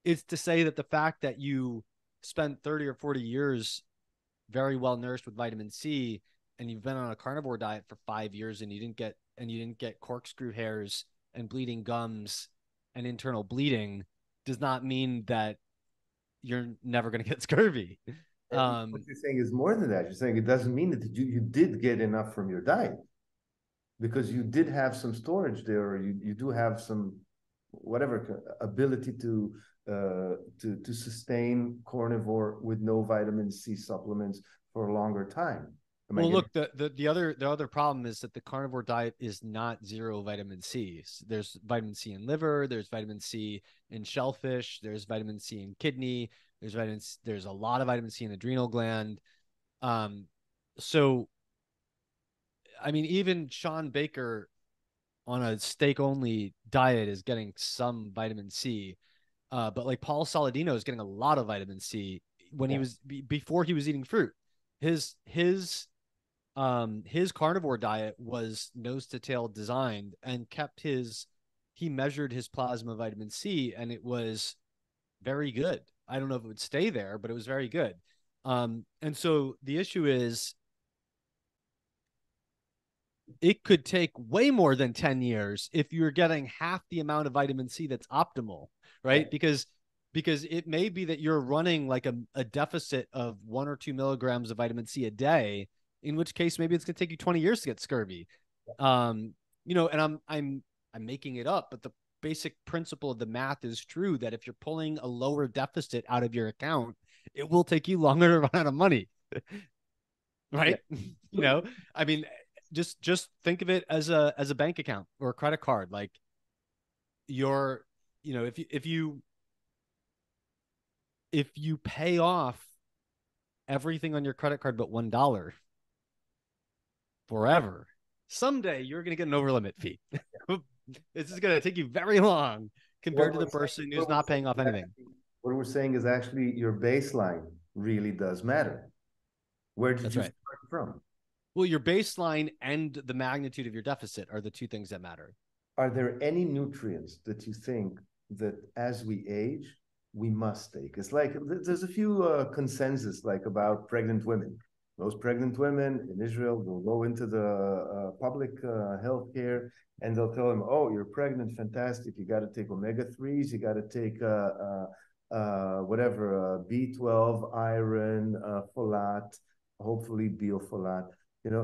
It's to say that the fact that you spent 30 or 40 years very well nourished with vitamin C and you've been on a carnivore diet for 5 years and you didn't get corkscrew hairs and bleeding gums and internal bleeding does not mean that you're never going to get scurvy. What you're saying is more than that. You're saying it doesn't mean that you did get enough from your diet because you did have some storage there, or you do have some whatever ability to sustain carnivore with no vitamin C supplements for a longer time. Well, look, the other problem is that the carnivore diet is not zero vitamin C. There's vitamin C in liver, there's vitamin C in shellfish, there's vitamin C in kidney, there's a lot of vitamin C in the adrenal gland. So I mean, even Sean Baker on a steak only diet is getting some vitamin C. But like Paul Saladino is getting a lot of vitamin C when he was before he was eating fruit. His carnivore diet was nose to tail designed and he measured his plasma vitamin C and it was very good. I don't know if it would stay there, but it was very good. And so the issue is, it could take way more than 10 years if you're getting half the amount of vitamin C that's optimal, right? Because it may be that you're running like a deficit of 1 or 2 milligrams of vitamin C a day, in which case maybe it's going to take you 20 years to get scurvy. And I'm making it up, but the basic principle of the math is true, that if you're pulling a lower deficit out of your account, it will take you longer to run out of money. Right? Yeah. I mean, just think of it as a bank account or a credit card. Like, if you pay off everything on your credit card but $1 forever, someday you're going to get an overlimit fee. This is going to take you very long compared to the person who's not paying off anything. What we're saying is actually your baseline really does matter. Where did you start from? Well, your baseline and the magnitude of your deficit are the two things that matter. Are there any nutrients that you think that as we age, we must take? It's like there's a few consensus like about pregnant women. Most pregnant women in Israel will go into the public health care and they'll tell them, oh, you're pregnant, fantastic. You got to take omega-3s. You got to take B12, iron, folate, hopefully biofolate,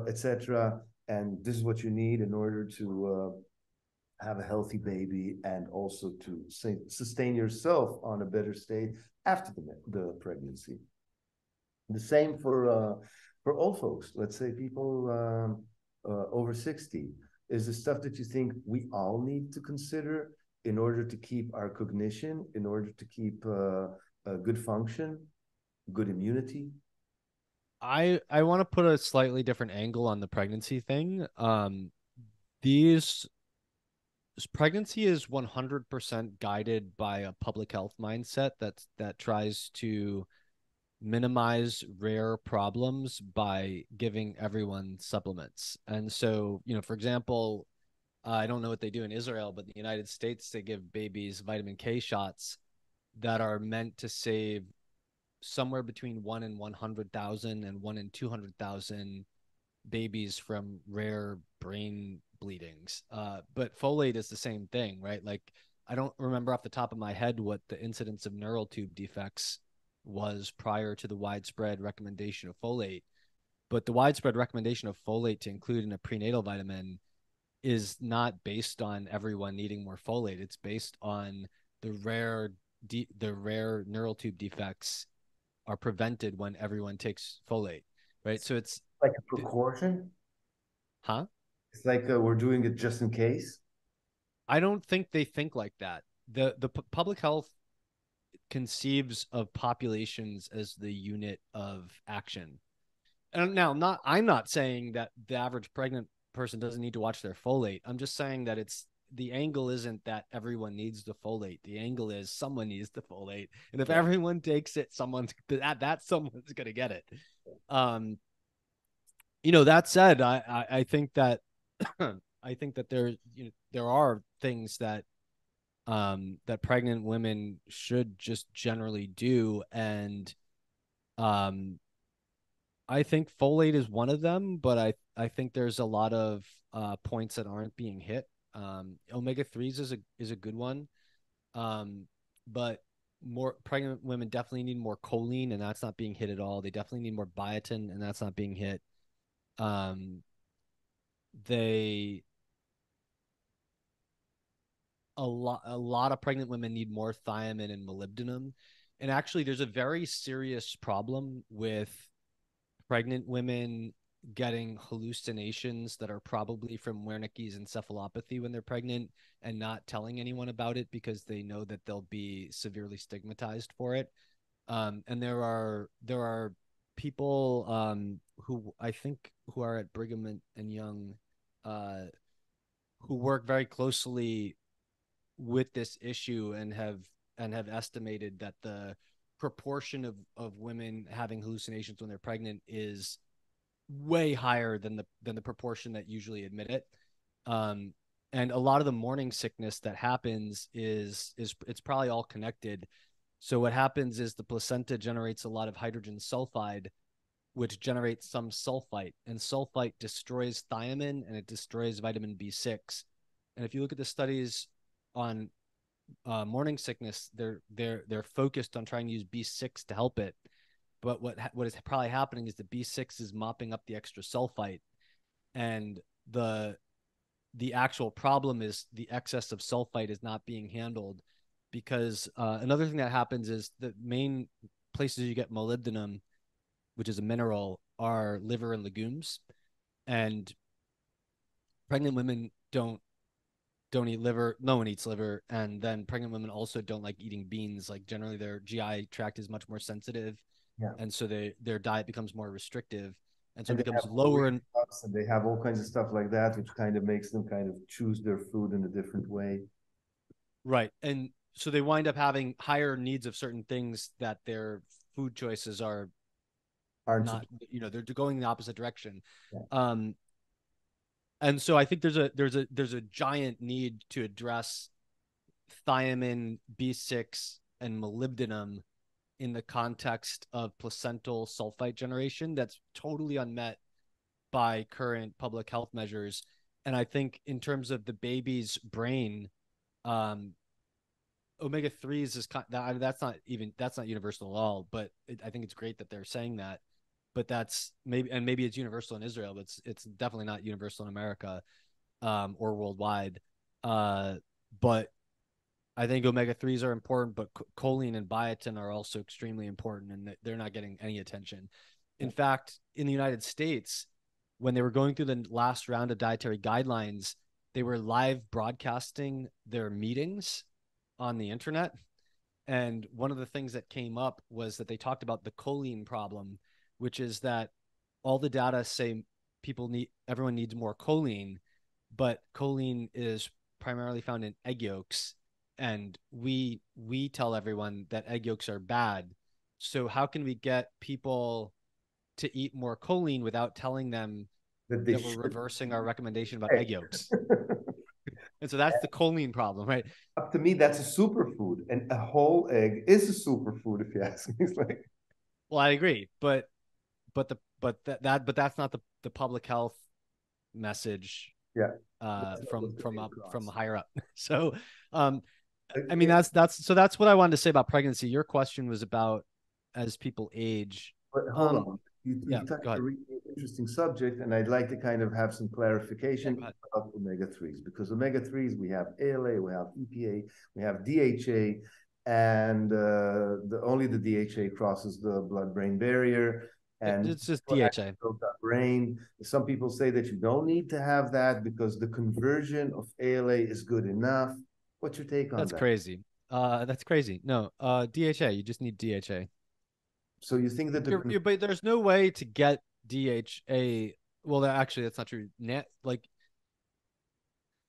etc. And this is what you need in order to have a healthy baby and also to sustain yourself on a better state after the pregnancy. The same for old folks. Let's say people over 60. Is the stuff that you think we all need to consider in order to keep our cognition, in order to keep a good function, good immunity? I want to put a slightly different angle on the pregnancy thing. Pregnancy is 100% guided by a public health mindset that tries to minimize rare problems by giving everyone supplements. And so, for example, I don't know what they do in Israel, but in the United States, they give babies vitamin K shots that are meant to save somewhere between 1 in 100,000 and 1 in 200,000 babies from rare brain bleedings. But folate is the same thing, right? Like, I don't remember off the top of my head what the incidence of neural tube defects was prior to the widespread recommendation of folate. But the widespread recommendation of folate to include in a prenatal vitamin is not based on everyone needing more folate. It's based on the rare neural tube defects are prevented when everyone takes folate, right? So it's like a precaution. Huh? It's like we're doing it just in case. I don't think they think like that. The public health conceives of populations as the unit of action. And now, I'm not saying that the average pregnant person doesn't need to watch their folate. I'm just saying that the angle isn't that everyone needs the folate. The angle is someone needs the folate, and if everyone takes it, someone's going to get it. That said, I think that I think that there are things that that pregnant women should just generally do, and I think folate is one of them, but I think there's a lot of points that aren't being hit. Omega-3s is a good one, but more pregnant women definitely need more choline, and that's not being hit at all. They definitely need more biotin, and that's not being hit. A lot of pregnant women need more thiamine and molybdenum, and actually, there's a very serious problem with pregnant women getting hallucinations that are probably from Wernicke's encephalopathy when they're pregnant and not telling anyone about it because they know that they'll be severely stigmatized for it. And there are people who I think who are at Brigham and Young who work very closely with this issue and have estimated that the proportion of women having hallucinations when they're pregnant is way higher than the proportion that usually admit it. And a lot of the morning sickness that happens is it's probably all connected. So what happens is the placenta generates a lot of hydrogen sulfide, which generates some sulfite, and sulfite destroys thiamine and it destroys vitamin B6. And if you look at the studies on morning sickness, they're focused on trying to use B6 to help it. But what is probably happening is the B6 is mopping up the extra sulfite, and the actual problem is the excess of sulfite is not being handled, because another thing that happens is the main places you get molybdenum, which is a mineral, are liver and legumes, and pregnant women don't eat liver. No one eats liver, and then pregnant women also don't like eating beans. Like generally, their GI tract is much more sensitive, Yeah. and so their diet becomes more restrictive, and so And it they becomes have lower. And and they have all kinds of stuff like that, which kind of makes them kind of choose their food in a different way. right, and so they wind up having higher needs of certain things that their food choices are Aren't not. They're going in the opposite direction. yeah. And so I think there's a giant need to address thiamine, B6, and molybdenum in the context of placental sulfite generation that's totally unmet by current public health measures. And I think in terms of the baby's brain, omega 3s is that's not universal at all, but I think it's great that they're saying that. But that's maybe it's universal in Israel, but it's definitely not universal in America or worldwide. But I think omega 3s are important, but choline and biotin are also extremely important, and they're not getting any attention. In fact, in the United States, when they were going through the last round of dietary guidelines, they were live broadcasting their meetings on the internet. And one of the things that came up was that they talked about the choline problem, which is that all the data say everyone needs more choline, but choline is primarily found in egg yolks, and we tell everyone that egg yolks are bad. So how can we get people to eat more choline without telling them that we're reversing our recommendation about egg yolks? And so that's the choline problem, right? Up to me, that's a superfood, and a whole egg is a superfood. If you ask me, it's like, well, I agree, but that's not the public health message. Yeah, From higher up. So, I mean that's what I wanted to say about pregnancy. Your question was about as people age. But hold on, Yeah, you've touched go a ahead. really interesting subject, and I'd like to kind of have some clarification Yeah, about omega 3s, because omega 3s, we have ALA, we have EPA, we have DHA, and only the DHA crosses the blood-brain barrier. And it's just DHA. brain. Some people say that you don't need to have that because the conversion of ALA is good enough. What's your take on That's that? crazy. That's crazy. No, DHA. You just need DHA. So you think that but there's no way to get DHA. Well, actually, that's not true. Like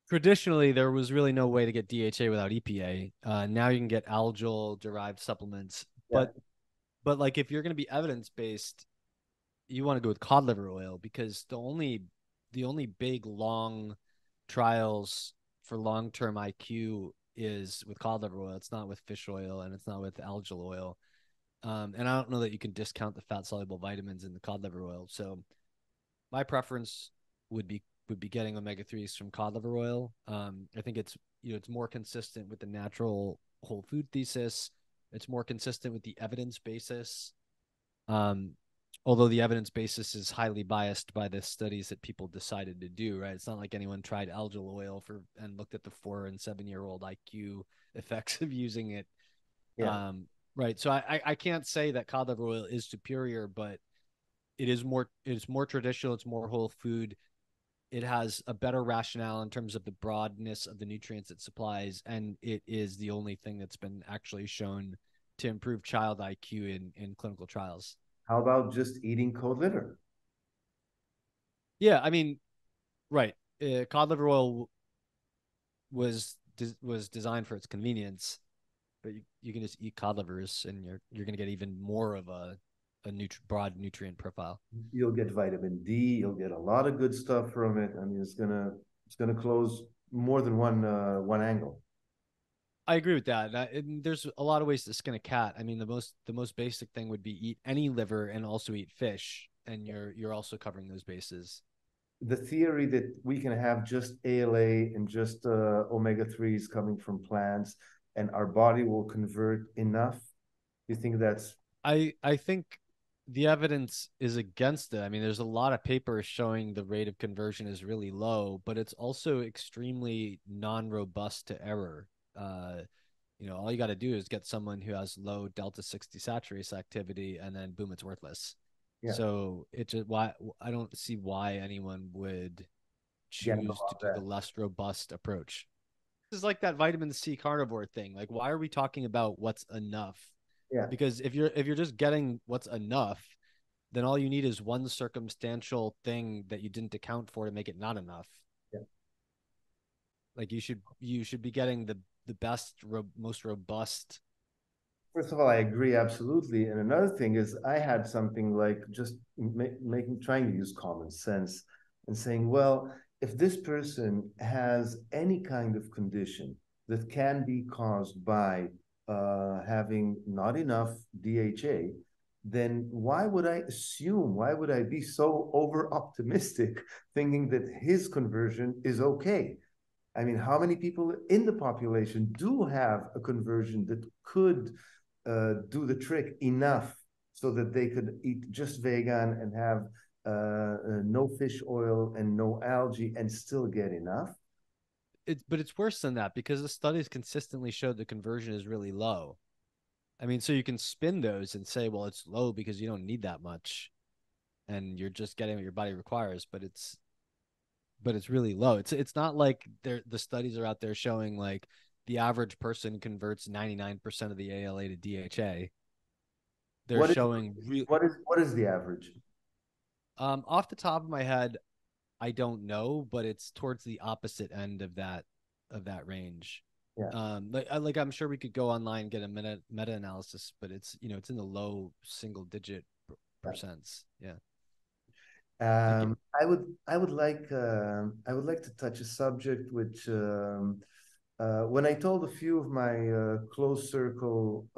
traditionally, there was really no way to get DHA without EPA. Now you can get algal derived supplements, yeah. but like if you're going to be evidence based, you want to go with cod liver oil, because the only big long trials for long-term IQ is with cod liver oil. It's not with fish oil, and it's not with algal oil. And I don't know that you can discount the fat soluble vitamins in the cod liver oil. So my preference would be getting omega 3s from cod liver oil. I think it's it's more consistent with the natural whole food thesis. It's more consistent with the evidence basis. Although the evidence basis is highly biased by the studies that people decided to do, right? It's not like anyone tried algal oil and looked at the 4 and 7-year-old IQ effects of using it. Yeah. Right. So I can't say that cod liver oil is superior, but it's more traditional. It's more whole food. It has a better rationale in terms of the broadness of the nutrients it supplies, and it is the only thing that's been actually shown to improve child IQ in clinical trials. How about just eating cold liver? Yeah, I mean, right. Cod liver oil was designed for its convenience, but you can just eat cod livers, and you're going to get even more of a broad nutrient profile. You'll get vitamin D. You'll get a lot of good stuff from it. I mean, it's gonna close more than one angle. I agree with that. There's a lot of ways to skin a cat. I mean, the most basic thing would be eat any liver and also eat fish, and you're also covering those bases. The theory that we can have just ALA and just omega-3s coming from plants and our body will convert enough, you think that's I think the evidence is against it. I mean, there's a lot of papers showing the rate of conversion is really low, but it's also extremely non-robust to error. All you got to do is get someone who has low delta 6 desaturase activity, and then boom, it's worthless. yeah, So it just why I don't see why anyone would get choose to about do the that? less robust approach. This is like that vitamin C carnivore thing. Like, why are we talking about what's enough? Yeah. Because if you're just getting what's enough, then all you need is one circumstantial thing that you didn't account for to make it not enough. Yeah. Like you should be getting the best most robust. First of all, I agree absolutely. And another thing is, I had something like just trying to use common sense and saying, well, if this person has any kind of condition that can be caused by having not enough DHA, then why would I assume, why would I be so over optimistic thinking that his conversion is okay? I mean, how many people in the population do have a conversion that could do the trick enough so that they could eat just vegan and have no fish oil and no algae and still get enough? But it's worse than that because the studies consistently showed the conversion is really low. I mean, so you can spin those and say, well, it's low because you don't need that much, and you're just getting what your body requires. But it's really low. It's not like the studies are out there showing like the average person converts 99% of the ALA to DHA. They're What is showing real what is the average? off the top of my head, I don't know, but it's towards the opposite end of that range. Yeah. Like I'm sure we could go online and get a meta analysis, but it's in the low single digit percents. Yeah. Like I would like to touch a subject which when I told a few of my close circle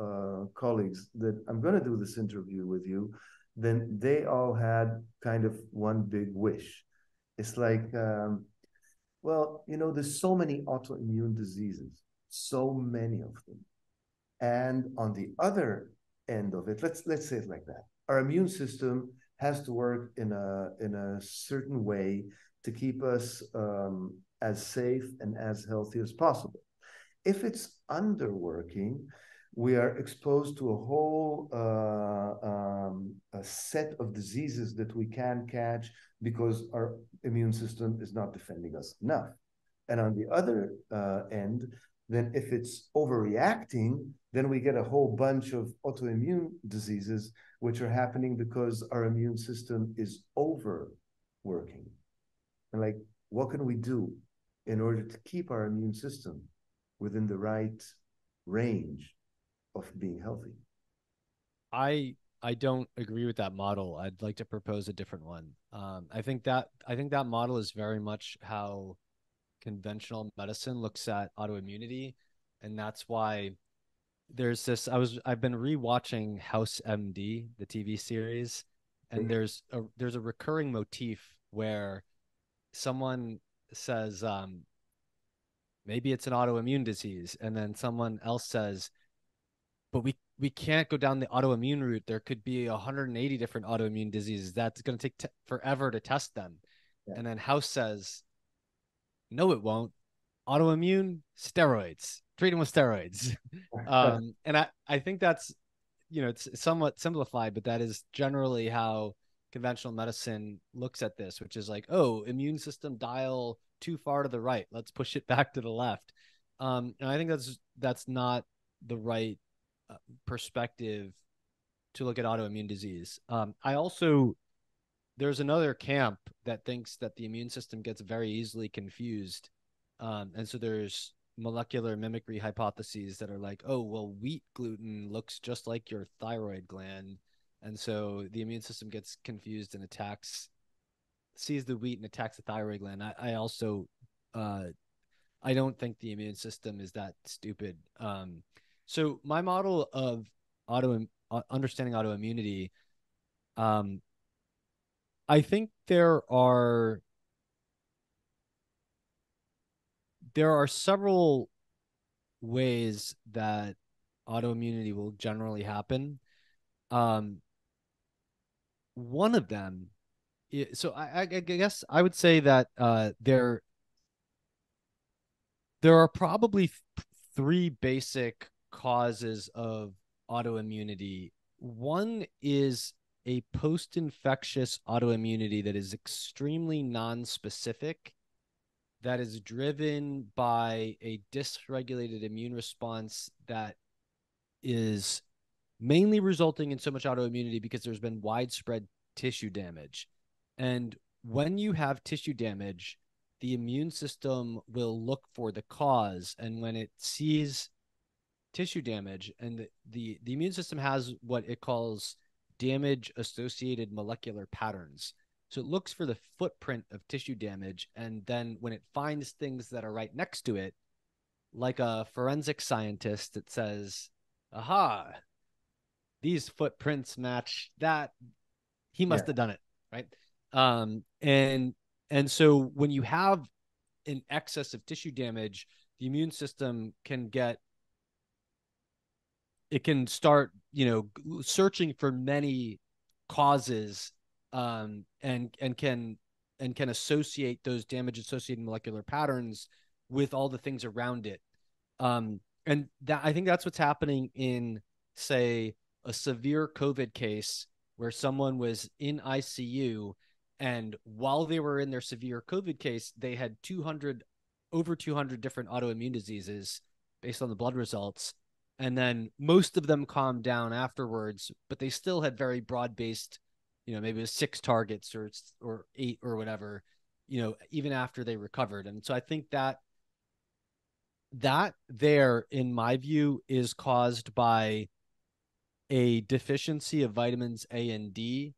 colleagues that I'm going to do this interview with you, then they all had kind of one big wish. It's like, well, there's so many autoimmune diseases, so many of them. And on the other end of it, let's say it like that. Our immune system has to work in a certain way to keep us as safe and as healthy as possible. If it's underworking, we are exposed to a whole a set of diseases that we can catch because our immune system is not defending us enough. And on the other end, then if it's overreacting, then we get a whole bunch of autoimmune diseases, which are happening because our immune system is overworking. And like, what can we do in order to keep our immune system within the right range of being healthy? I don't agree with that model. I'd like to propose a different one. I think that model is very much how conventional medicine looks at autoimmunity, and that's why there's this. I've been rewatching House MD, the TV series, and there's a recurring motif where someone says maybe it's an autoimmune disease, and then someone else says, but we can't go down the autoimmune route. There could be 180 different autoimmune diseases. That's going to take forever to test them. Yeah. And then House says, no, it won't. Autoimmune steroids. Treat them with steroids. And I think that's it's somewhat simplified, but that is generally how conventional medicine looks at this, which is like, oh, immune system dial too far to the right. Let's push it back to the left. And I think that's not the right perspective to look at autoimmune disease. I also There's another camp that thinks that the immune system gets very easily confused, and so there's molecular mimicry hypotheses that are like, oh, well, wheat gluten looks just like your thyroid gland, and so the immune system gets confused and sees the wheat and attacks the thyroid gland. I also I don't think the immune system is that stupid. So my model of understanding autoimmunity, I think there are several ways that autoimmunity will generally happen. One of them, so I guess I would say that there are probably three basic causes of autoimmunity. One is a post-infectious autoimmunity that is extremely non-specific, that is driven by a dysregulated immune response that is mainly resulting in so much autoimmunity because there's been widespread tissue damage. And when you have tissue damage, the immune system will look for the cause. And when it sees tissue damage, and the immune system has what it calls damage associated molecular patterns. So it looks for the footprint of tissue damage. And then when it finds things that are right next to it, like a forensic scientist, it says, aha, these footprints match that. He must have done it, right? And so when you have an excess of tissue damage, the immune system can start, searching for many causes, and can associate those damage associated molecular patterns with all the things around it. And that, I think that's what's happening in, say, a severe COVID case where someone was in ICU, and while they were in their severe COVID case, they had over 200 different autoimmune diseases based on the blood results. And then most of them calmed down afterwards, but they still had very broad-based, maybe it was 6 targets or 8 or whatever, even after they recovered. And so I think that there, in my view, is caused by a deficiency of vitamins A and D,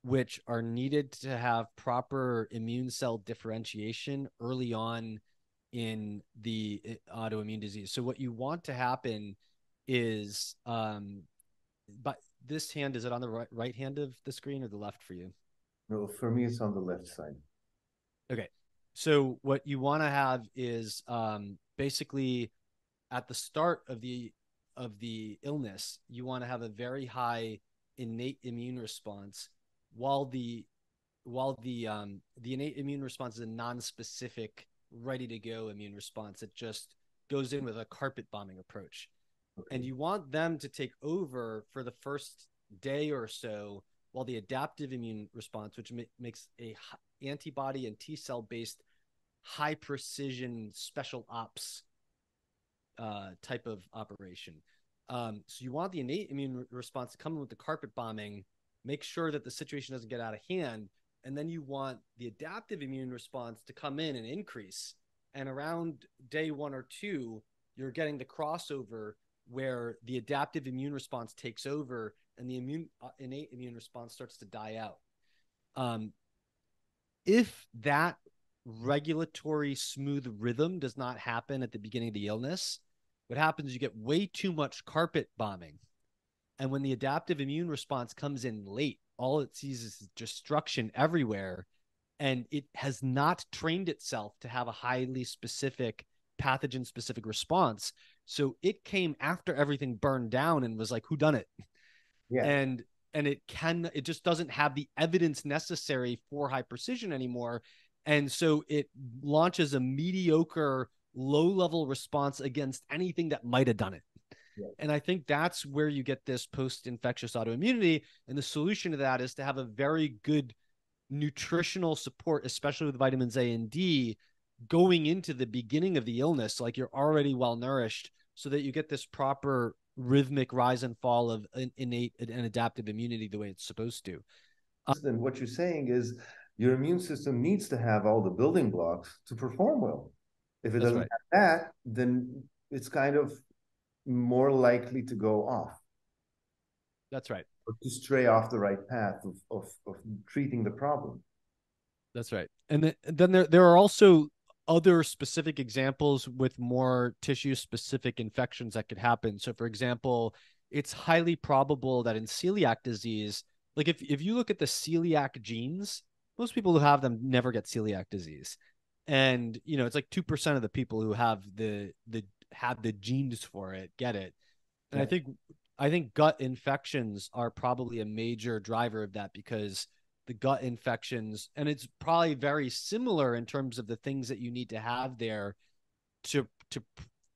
which are needed to have proper immune cell differentiation early on in the autoimmune disease. So what you want to happen is, but this hand, is it on the right hand of the screen or the left for you? No, for me, it's on the left side. Okay. So what you want to have is basically at the start of the illness, you want to have a very high innate immune response, while the innate immune response is a non-specific, ready to go immune response. It just goes in with a carpet bombing approach. Okay. And you want them to take over for the first day or so, while the adaptive immune response, which makes a antibody and T cell based high precision special ops type of operation. So you want the innate immune response to come in with the carpet bombing, make sure that the situation doesn't get out of hand, and then you want the adaptive immune response to come in and increase. And around day 1 or 2, you're getting the crossover where the adaptive immune response takes over and the innate immune response starts to die out. If that regulatory smooth rhythm does not happen at the beginning of the illness, what happens is you get way too much carpet bombing. And when the adaptive immune response comes in late, all it sees is destruction everywhere. And it has not trained itself to have a highly specific, pathogen-specific response. So it came after everything burned down and was like, who done it? Yeah. And it just doesn't have the evidence necessary for high precision anymore. And so it launches a mediocre, low-level response against anything that might have done it. Yeah. And I think that's where you get this post-infectious autoimmunity. And the solution to that is to have a very good nutritional support, especially with vitamins A and D, going into the beginning of the illness, like you're already well-nourished, so that you get this proper rhythmic rise and fall of innate and adaptive immunity the way it's supposed to. And what you're saying is your immune system needs to have all the building blocks to perform well. If it doesn't have that, then it's kind of more likely to go off. That's right. Or to stray off the right path of treating the problem. That's right. And then there are also other specific examples with more tissue specific infections that could happen. So for example, it's highly probable that in celiac disease, like if you look at the celiac genes, most people who have them never get celiac disease. And you know, it's like 2% of the people who have the have the genes for it get it. And Yeah. I think gut infections are probably a major driver of that, because the gut infections, and it's probably very similar in terms of the things that you need to have there to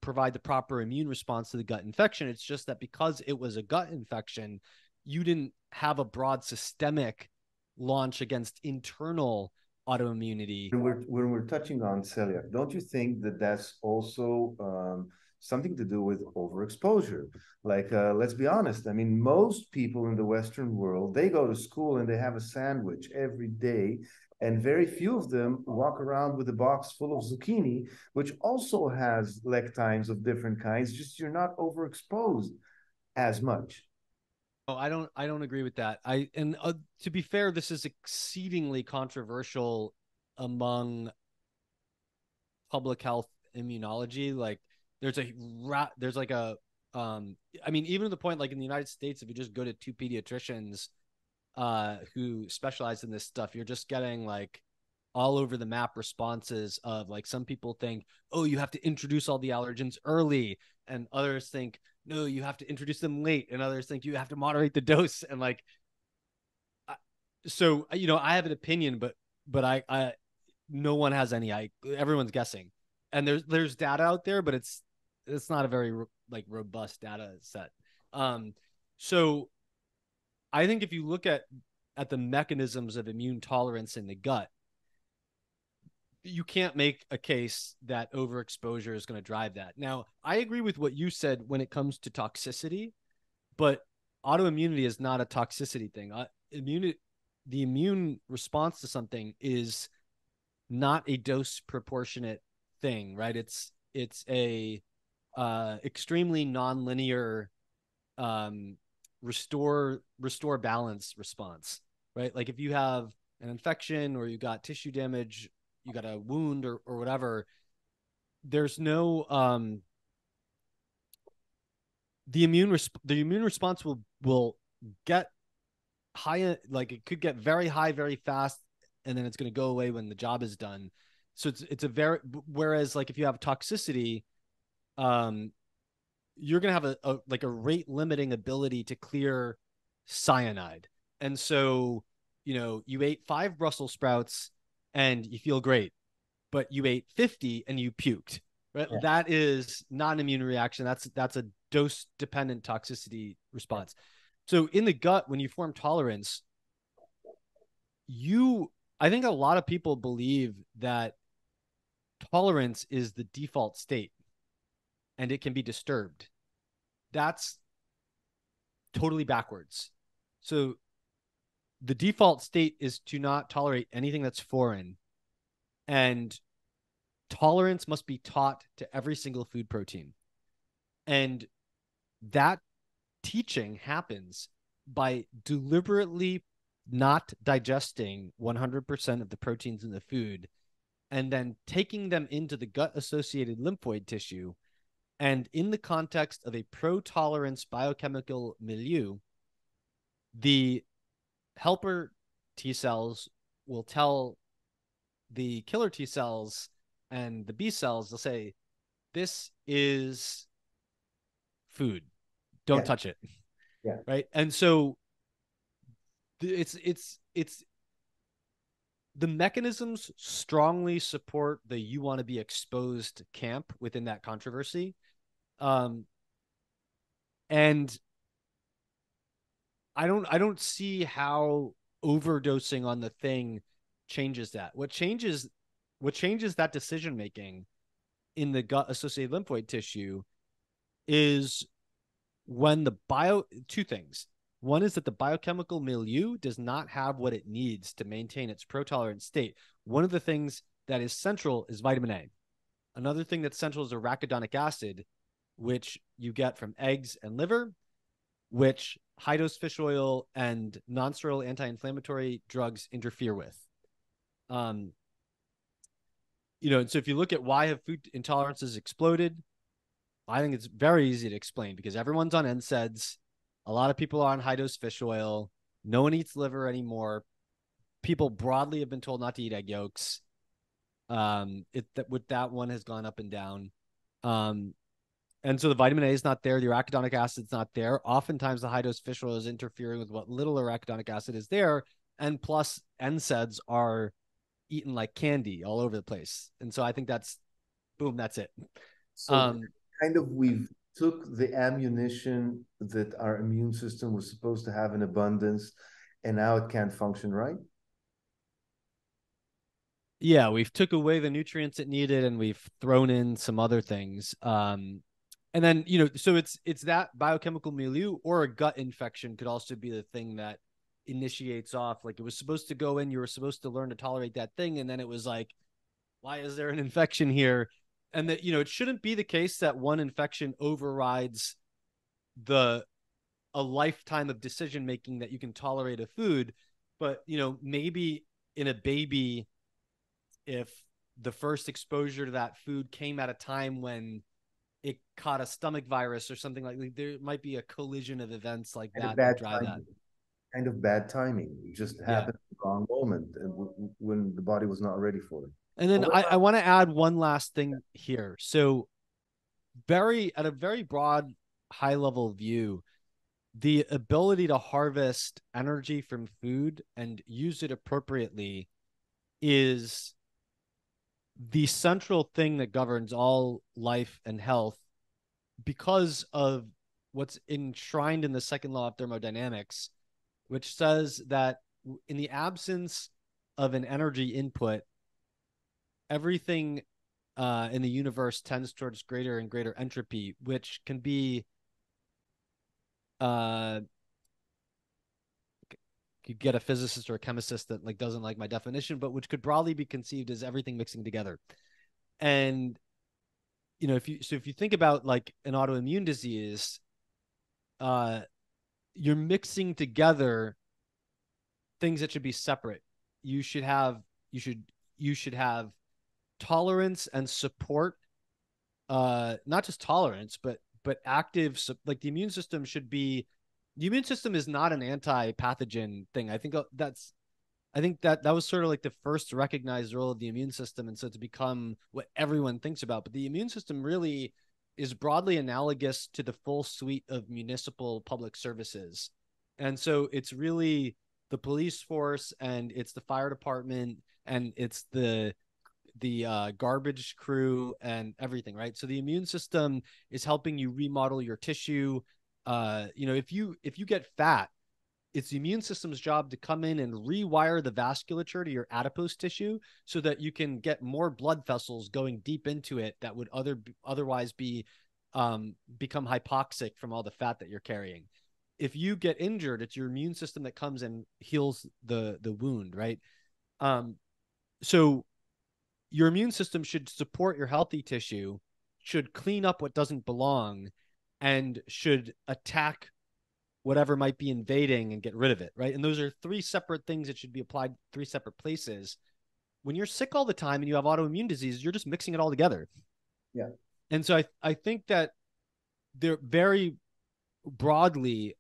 provide the proper immune response to the gut infection. It's just that because it was a gut infection, you didn't have a broad systemic launch against internal autoimmunity. When we're touching on celiac, don't you think that that's also something to do with overexposure? Like, let's be honest. I mean, most people in the Western world, they go to school and they have a sandwich every day, and very few of them walk around with a box full of zucchini, which also has lectins of different kinds. Just you're not overexposed as much. Oh, I don't agree with that. To be fair, this is exceedingly controversial among public health immunology. Like there's like a I mean, even to the point, like in the United States, if you just go to two pediatricians who specialize in this stuff, you're just getting like all over the map responses of like, some people think, oh, you have to introduce all the allergens early, and others think, no, you have to introduce them late, and others think you have to moderate the dose. And like, so you know, I have an opinion, but I no one has any. Everyone's guessing, and there's data out there, but it's not a very like robust data set. So I think if you look at the mechanisms of immune tolerance in the gut, you can't make a case that overexposure is going to drive that. Now, I agree with what you said when it comes to toxicity, but autoimmunity is not a toxicity thing. The immune response to something is not a dose proportionate thing, right? It's a extremely nonlinear restore balance response, right? Like if you have an infection or you got tissue damage, you got a wound or whatever, there's no the immune response will get high, like it could get very high very fast, and then it's going to go away when the job is done. So it's a very, whereas like if you have toxicity, you're going to have a like a rate limiting ability to clear cyanide. And so, you know, you ate 5 Brussels sprouts and you feel great, but you ate 50 and you puked, right? Yeah. That is not an immune reaction. That's a dose dependent toxicity response. So in the gut, when you form tolerance, I think a lot of people believe that tolerance is the default state and it can be disturbed. That's totally backwards. So the default state is to not tolerate anything that's foreign, and tolerance must be taught to every single food protein. And that teaching happens by deliberately not digesting 100% of the proteins in the food and then taking them into the gut associated lymphoid tissue. And in the context of a pro-tolerance biochemical milieu, the helper T cells will tell the killer T cells and the B cells, they'll say, this is food. Don't touch it. Yeah. Right. And so it's the mechanisms strongly support the you want to be exposed camp within that controversy. And I don't see how overdosing on the thing changes that. What changes that decision making in the gut associated lymphoid tissue is when two things. One is that the biochemical milieu does not have what it needs to maintain its pro-tolerant state. One of the things that is central is vitamin A. Another thing that's central is arachidonic acid, which you get from eggs and liver, which high-dose fish oil and non-steroidal anti-inflammatory drugs interfere with. And so if you look at why have food intolerances exploded, I think it's very easy to explain because everyone's on NSAIDs. A lot of people are on high dose fish oil. No one eats liver anymore. People broadly have been told not to eat egg yolks. With that one has gone up and down. And so the vitamin A is not there. The arachidonic acid is not there. Oftentimes the high dose fish oil is interfering with what little arachidonic acid is there. And plus NSAIDs are eaten like candy all over the place. And so I think that's it. So kind of we've took the ammunition that our immune system was supposed to have in abundance, and now it can't function right. Yeah, we've took away the nutrients it needed, and we've thrown in some other things. And then so it's that biochemical milieu, or a gut infection could also be the thing that initiates off. Like it was supposed to go in, you were supposed to learn to tolerate that thing, and then it was like, why is there an infection here? And that it shouldn't be the case that one infection overrides a lifetime of decision making that you can tolerate a food. But maybe in a baby, if the first exposure to that food came at a time when it caught a stomach virus or something like that, there might be a collision of events like that that drive that. Kind of bad timing. It just happened at the wrong moment when the body was not ready for it. And then I want to add one last thing here. So at a very broad, high level view, the ability to harvest energy from food and use it appropriately is the central thing that governs all life and health, because of what's enshrined in the second law of thermodynamics, which says that in the absence of an energy input, everything in the universe tends towards greater and greater entropy, which can be you get a physicist or a chemist that doesn't like my definition, but which could broadly be conceived as everything mixing together. And if you think about like an autoimmune disease, you're mixing together things that should be separate. You should have tolerance and support, not just tolerance, but active, like the immune system is not an anti-pathogen thing. I think that was sort of like the first recognized role of the immune system. And so to become what everyone thinks about, but the immune system really is broadly analogous to the full suite of municipal public services. And so it's really the police force, and it's the fire department, and it's the garbage crew and everything, right? So the immune system is helping you remodel your tissue. If you get fat, it's the immune system's job to come in and rewire the vasculature to your adipose tissue so that you can get more blood vessels going deep into it that would otherwise be become hypoxic from all the fat that you're carrying. If you get injured, it's your immune system that comes and heals the wound, right? So your immune system should support your healthy tissue, should clean up what doesn't belong, and should attack whatever might be invading and get rid of it, right? And those are three separate things that should be applied three separate places. When you're sick all the time and you have autoimmune disease, you're just mixing it all together. Yeah. And so I think that they're very broadly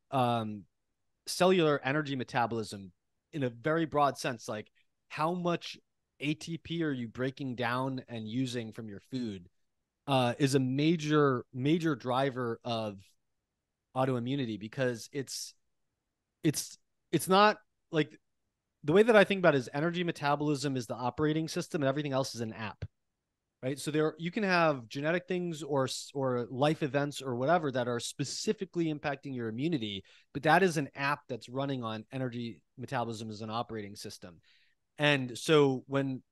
cellular energy metabolism, in a very broad sense, like how much ATP are you breaking down and using from your food, is a major driver of autoimmunity, because it's not like, the way that I think about it is energy metabolism is the operating system and everything else is an app, right? So you can have genetic things or life events or whatever that are specifically impacting your immunity, but that is an app that's running on energy metabolism as an operating system. And so when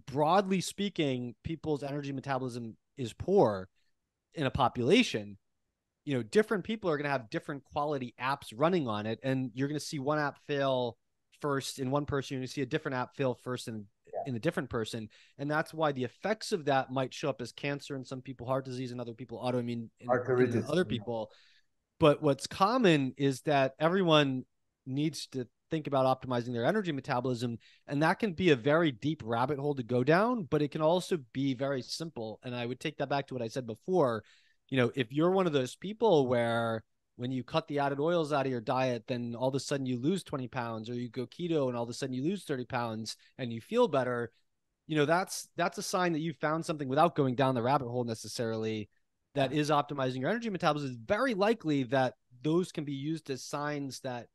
broadly speaking, people's energy metabolism is poor in a population, different people are going to have different quality apps running on it. And you're going to see one app fail first in one person. You're going to see a different app fail first in a different person. And that's why the effects of that might show up as cancer in some people, heart disease in other people, autoimmune in other people. But what's common is that everyone needs to think about optimizing their energy metabolism. And that can be a very deep rabbit hole to go down, but it can also be very simple. And I would take that back to what I said before. If you're one of those people where when you cut the added oils out of your diet, then all of a sudden you lose 20 pounds, or you go keto and all of a sudden you lose 30 pounds and you feel better, that's a sign that you found something without going down the rabbit hole necessarily that is optimizing your energy metabolism. It's very likely that those can be used as signs that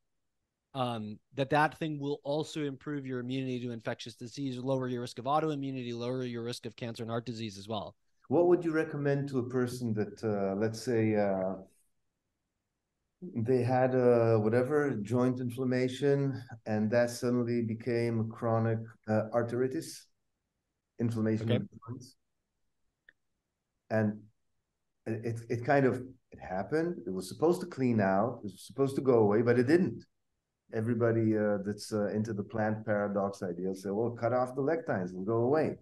that thing will also improve your immunity to infectious disease, lower your risk of autoimmunity, lower your risk of cancer and heart disease as well. What would you recommend to a person that, let's say, they had whatever joint inflammation, and that suddenly became a chronic arthritis, inflammation of the joints, and it kind of happened. It was supposed to clean out. It was supposed to go away, but it didn't. Everybody that's into the plant paradox idea say, well, cut off the lectins, it'll go away.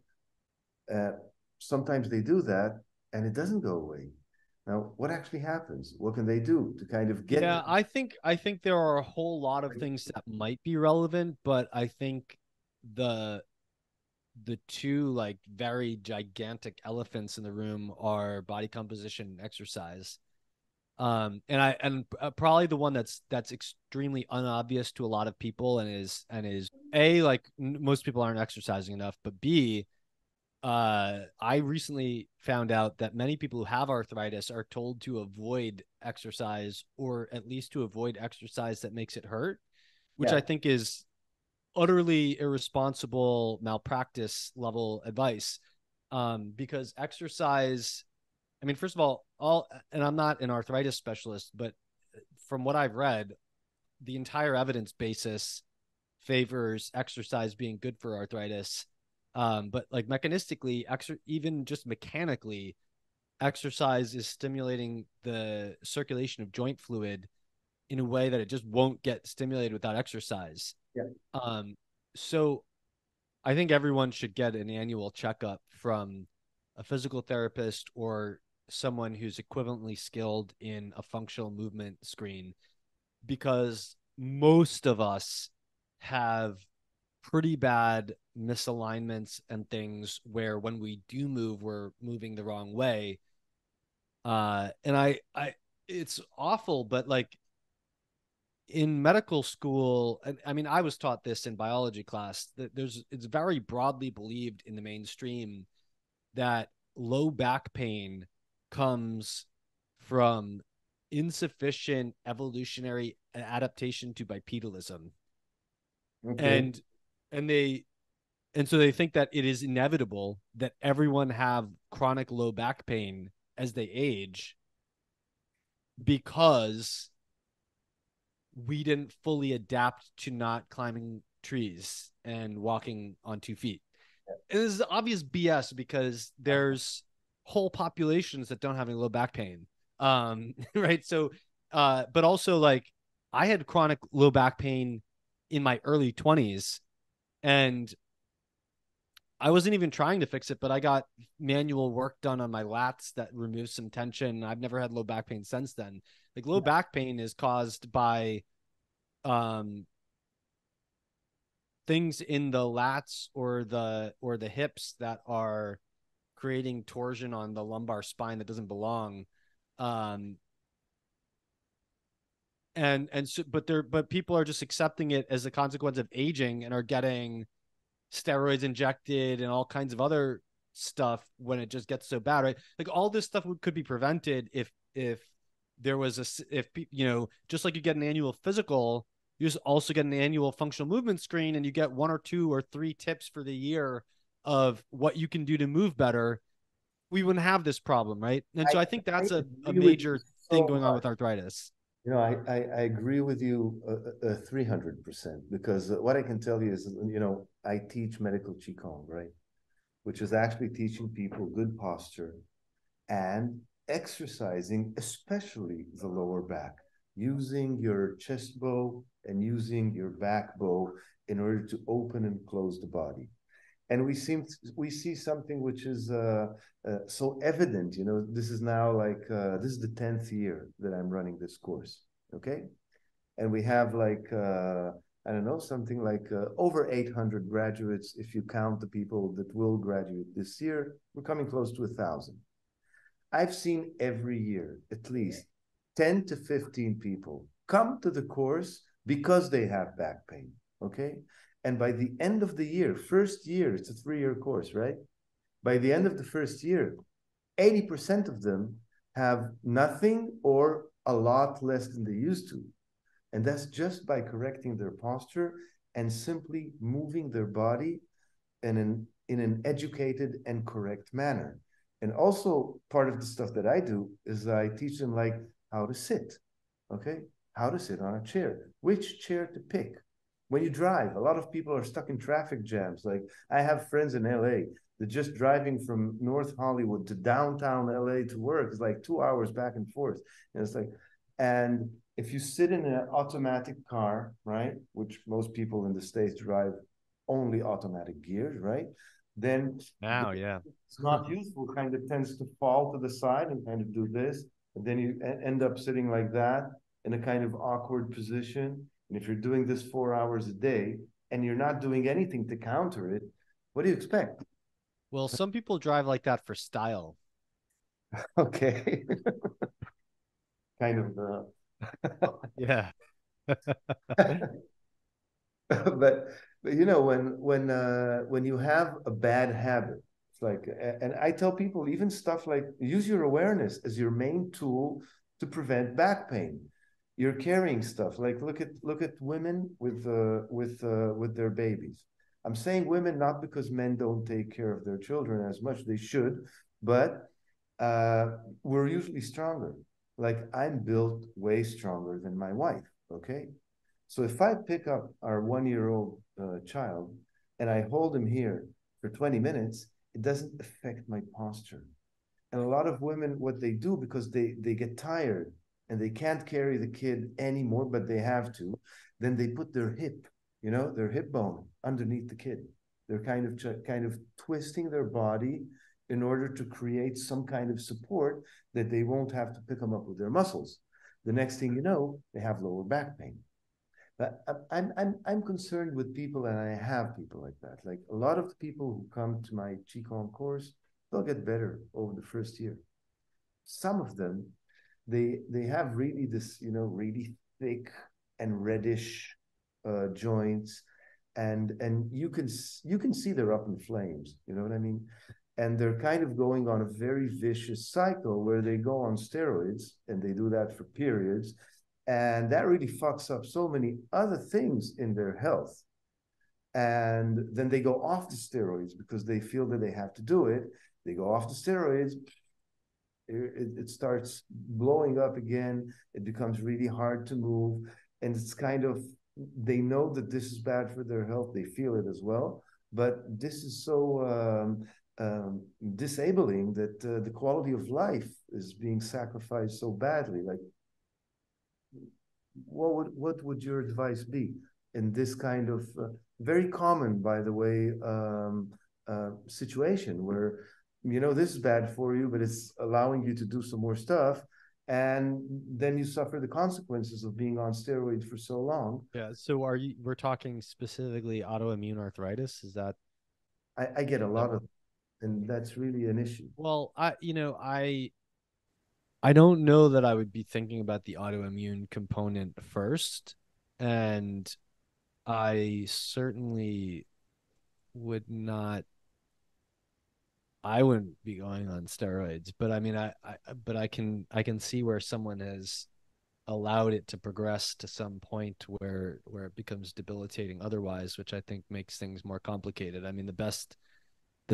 Sometimes they do that, and it doesn't go away. Now, what actually happens? What can they do to kind of get? Yeah, I think there are a whole lot of things that might be relevant, but I think the two like very gigantic elephants in the room are body composition and exercise. And probably the one that's extremely unobvious to a lot of people and is like most people aren't exercising enough, but B, I recently found out that many people who have arthritis are told to avoid exercise, or at least to avoid exercise that makes it hurt, which I think is utterly irresponsible malpractice level advice. Because exercise, I mean, first of all, and I'm not an arthritis specialist, but from what I've read, the entire evidence basis favors exercise being good for arthritis. But like mechanistically, even just mechanically, exercise is stimulating the circulation of joint fluid in a way that it just won't get stimulated without exercise. Yeah. So I think everyone should get an annual checkup from a physical therapist or someone who's equivalently skilled in a functional movement screen, because most of us have pretty bad misalignments and things where when we do move, we're moving the wrong way. And I it's awful, but like in medical school, I mean, I was taught this in biology class, that it's very broadly believed in the mainstream that low back pain comes from insufficient evolutionary adaptation to bipedalism. Okay. And so they think that it is inevitable that everyone have chronic low back pain as they age because we didn't fully adapt to not climbing trees and walking on 2 feet. And this is obvious BS because there's whole populations that don't have any low back pain. Right. So, but also like I had chronic low back pain in my early 20s, and I wasn't even trying to fix it, but I got manual work done on my lats that removed some tension. I've never had low back pain since then. Like low back pain is caused by things in the lats or the hips that are creating torsion on the lumbar spine that doesn't belong. But people are just accepting it as a consequence of aging and are getting steroids injected and all kinds of other stuff when it just gets so bad, right? Like all this stuff could be prevented if there was just like you get an annual physical, you just also get an annual functional movement screen, and you get 1 or 2 or 3 tips for the year of what you can do to move better. We wouldn't have this problem, right? And so I think that's a major thing going on with arthritis. I agree with you 300%, because what I can tell you is, I teach medical qigong, right? Which is actually teaching people good posture and exercising, especially the lower back, using your chest bow and using your back bow in order to open and close the body. And we see something which is so evident. This is now like this is the 10th year that I'm running this course. Okay, and we have like I don't know, something like over 800 graduates. If you count the people that will graduate this year, we're coming close to 1,000. I've seen every year at least 10 to 15 people come to the course because they have back pain, okay? And by the end of the year, first year, it's a 3-year course, right? By the end of the first year, 80% of them have nothing or a lot less than they used to. And that's just by correcting their posture and simply moving their body in an educated and correct manner. And also part of the stuff that I do is I teach them like how to sit, okay? How to sit on a chair, which chair to pick. When you drive, a lot of people are stuck in traffic jams. Like I have friends in LA that just driving from North Hollywood to downtown LA to work is like 2 hours back and forth. And it's like, and if you sit in an automatic car, right, which most people in the States drive only automatic gears, right? Then Now, yeah, it's not useful, kind of tends to fall to the side and kind of do this. And then you end up sitting like that in a kind of awkward position. And if you're doing this 4 hours a day and you're not doing anything to counter it, what do you expect? well, some people drive like that for style. Okay. Kind of Yeah. but you know when you have a bad habit, it's like, and I tell people even stuff like use your awareness as your main tool to prevent back pain. You're carrying stuff like look at women with their babies. I'm saying women not because men don't take care of their children as much, they should, but we're usually stronger. Like I'm built way stronger than my wife, okay? So if I pick up our 1-year-old child and I hold him here for 20 minutes, it doesn't affect my posture. And a lot of women, what they do, because they get tired and they can't carry the kid anymore, but they have to, then they put their hip, their hip bone underneath the kid. They're kind of twisting their body in order to create some kind of support that they won't have to pick them up with their muscles. The next thing you know, they have lower back pain. But I'm concerned with people, and I have people like that. Like a lot of the people who come to my Qigong course, they'll get better over the first year. Some of them, they have really this, really thick and reddish joints, and you can see they're up in flames. You know what I mean? And they're kind of going on a very vicious cycle where they go on steroids, and they do that for periods. And that really fucks up so many other things in their health. And then they go off the steroids because they feel that they have to do it. They go off the steroids. It starts blowing up again. It becomes really hard to move. And it's kind of, they know that this is bad for their health. They feel it as well. But this is so disabling that the quality of life is being sacrificed so badly. Like, what would your advice be in this kind of very common, by the way, situation where this is bad for you, but it's allowing you to do some more stuff, and then you suffer the consequences of being on steroids for so long? Yeah. So we're talking specifically autoimmune arthritis? Is that? I get a lot of, and that's really an issue. Well, I don't know that I would be thinking about the autoimmune component first. And I certainly would not, I wouldn't be going on steroids, but I mean, but I can see where someone has allowed it to progress to some point where it becomes debilitating otherwise, which I think makes things more complicated. I mean, the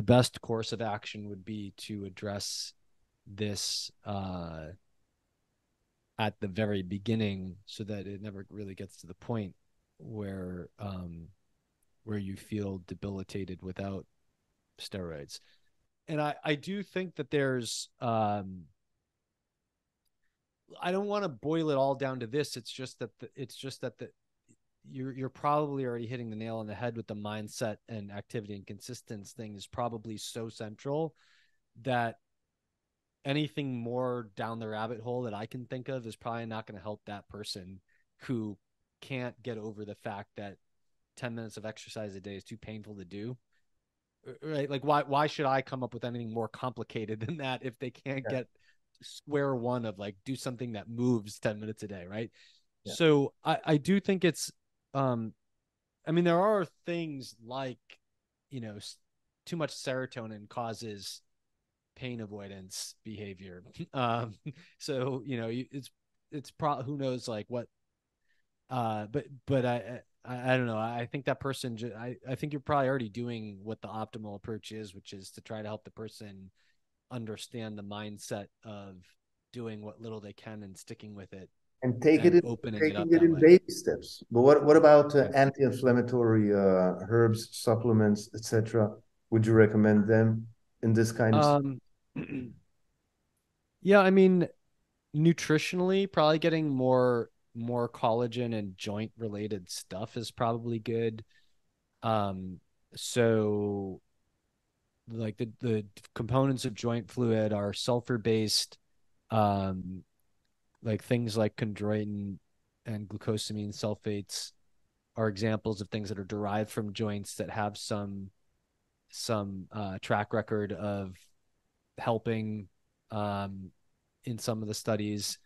best course of action would be to address this at the very beginning so that it never really gets to the point where you feel debilitated without steroids. And I do think that there's I don't want to boil it all down to this. It's just that you're probably already hitting the nail on the head with the mindset and activity and consistency thing is probably so central that anything more down the rabbit hole that I can think of is probably not going to help that person who can't get over the fact that 10 minutes of exercise a day is too painful to do, right? Like why should I come up with anything more complicated than that if they can't get square one of like do something that moves 10 minutes a day, right? So I do think it's I mean, there are things like, too much serotonin causes pain avoidance behavior. So, it's probably, who knows, like what, but I don't know. I think that person, I think you're probably already doing what the optimal approach is, which is to try to help the person understand the mindset of doing what little they can and sticking with it. And Opening it taking up it that in way. baby steps. But what about anti-inflammatory herbs, supplements, etc.? Would you recommend them in this kind of? Yeah, I mean, nutritionally, probably getting more collagen and joint related stuff is probably good. Um, so like the components of joint fluid are sulfur based, um, like things like chondroitin and glucosamine sulfates are examples of things that are derived from joints that have some track record of helping in some of the studies.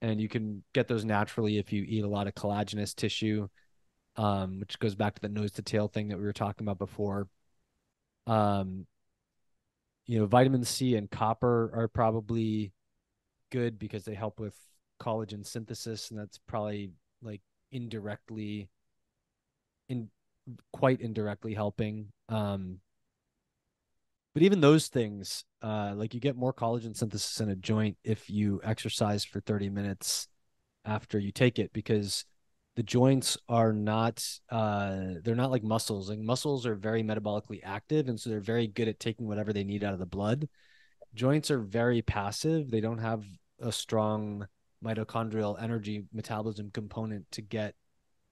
And you can get those naturally if you eat a lot of collagenous tissue, which goes back to the nose to tail thing that we were talking about before. Um, vitamin C and copper are probably good because they help with collagen synthesis, and that's probably like indirectly, in quite indirectly helping. But even those things, like you get more collagen synthesis in a joint if you exercise for 30 minutes after you take it, because the joints are not they're not like muscles. Like muscles are very metabolically active, and so they're very good at taking whatever they need out of the blood. Joints are very passive. They don't have a strong mitochondrial energy metabolism component to get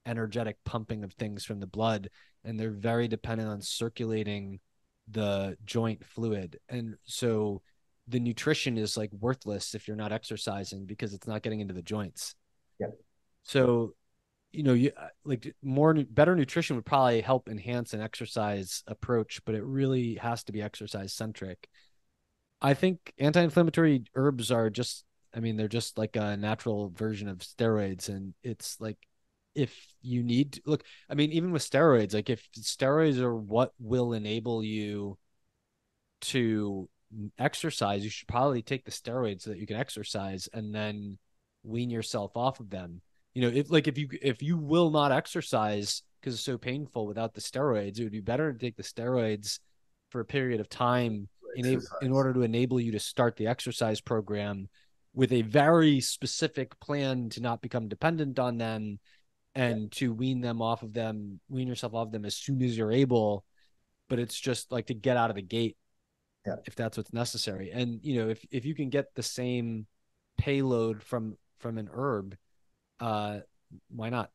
energetic pumping of things from the blood, and they're very dependent on circulating the joint fluid. And so the nutrition is like worthless if you're not exercising because it's not getting into the joints. Yeah. So, you like better nutrition would probably help enhance an exercise approach, but it really has to be exercise centric. I think anti-inflammatory herbs are just, I mean, they're just like a natural version of steroids. And it's like, if you need to look, I mean, even with steroids, like if steroids are what will enable you to exercise, you should probably take the steroids so that you can exercise and then wean yourself off of them. If you will not exercise because it's so painful without the steroids, it would be better to take the steroids for a period of time in order to enable you to start the exercise program with a very specific plan to not become dependent on them and to wean yourself off of them as soon as you're able. But it's just like to get out of the gate, if that's what's necessary. And if you can get the same payload from an herb, why not?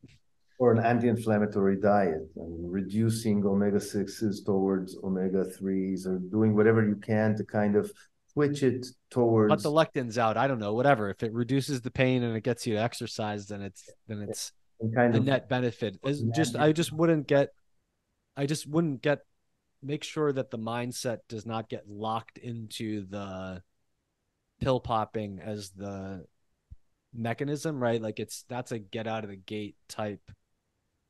Or an anti-inflammatory diet, and reducing omega-6s towards omega-3s, or doing whatever you can to kind of switch it towards. Cut the lectins out. I don't know, whatever. If it reduces the pain and it gets you to exercise, then it's kind a of net benefit. Make sure that the mindset does not get locked into the pill popping as the mechanism, right? Like that's a get out of the gate type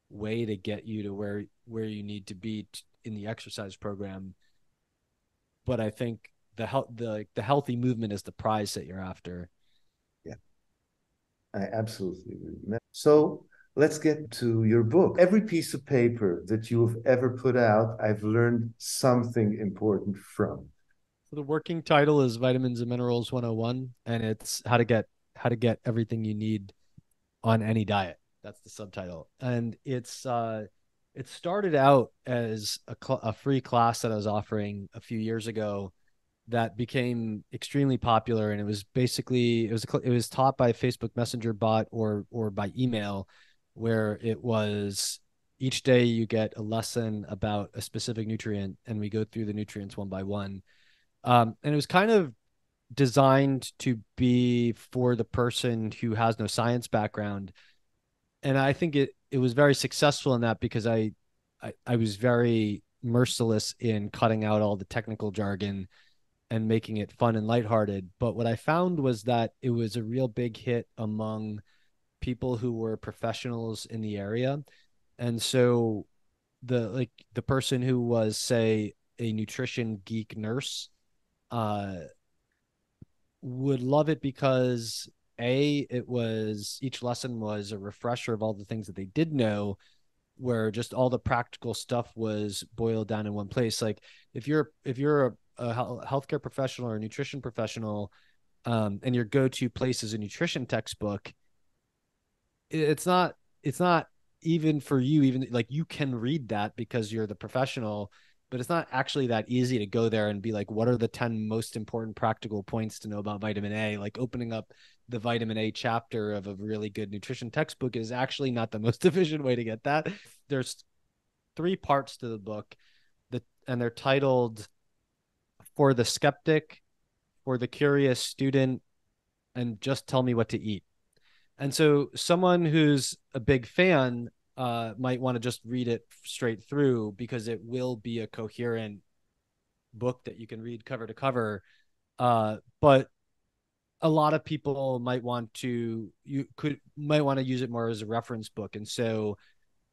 way to get you to where you need to be in the exercise program. But I think the healthy movement is the prize that you're after. Yeah, I absolutely agree. So let's get to your book. Every piece of paper that you've ever put out, I've learned something important from. So the working title is Vitamins and Minerals 101, and it's how to get everything you need on any diet. That's the subtitle. And it started out as a free class that I was offering a few years ago that became extremely popular. And it was basically, it was taught by a Facebook Messenger bot or by email, where it was each day you get a lesson about a specific nutrient and we go through the nutrients one by one. And it was kind of designed to be for the person who has no science background. And I think it was very successful in that, because I was very merciless in cutting out all the technical jargon and making it fun and lighthearted. But what I found was that it was a real big hit among people who were professionals in the area. And so the person who was, say, a nutrition geek nurse uh would love it because it was, each lesson was a refresher of all the things that they did know, where just all the practical stuff was boiled down in one place. Like if you're a healthcare professional or a nutrition professional, and your go-to place is a nutrition textbook, it's not even for you, even like you can read that because you're the professional, but it's not actually that easy to go there and be like, what are the 10 most important practical points to know about vitamin A? Like opening up the vitamin A chapter of a really good nutrition textbook is actually not the most efficient way to get that. There's 3 parts to the book and they're titled For the Skeptic, For the Curious Student, and Just Tell Me What to Eat. And so someone who's a big fan might want to just read it straight through because it will be a coherent book that you can read cover to cover. But a lot of people might want to use it more as a reference book. And so,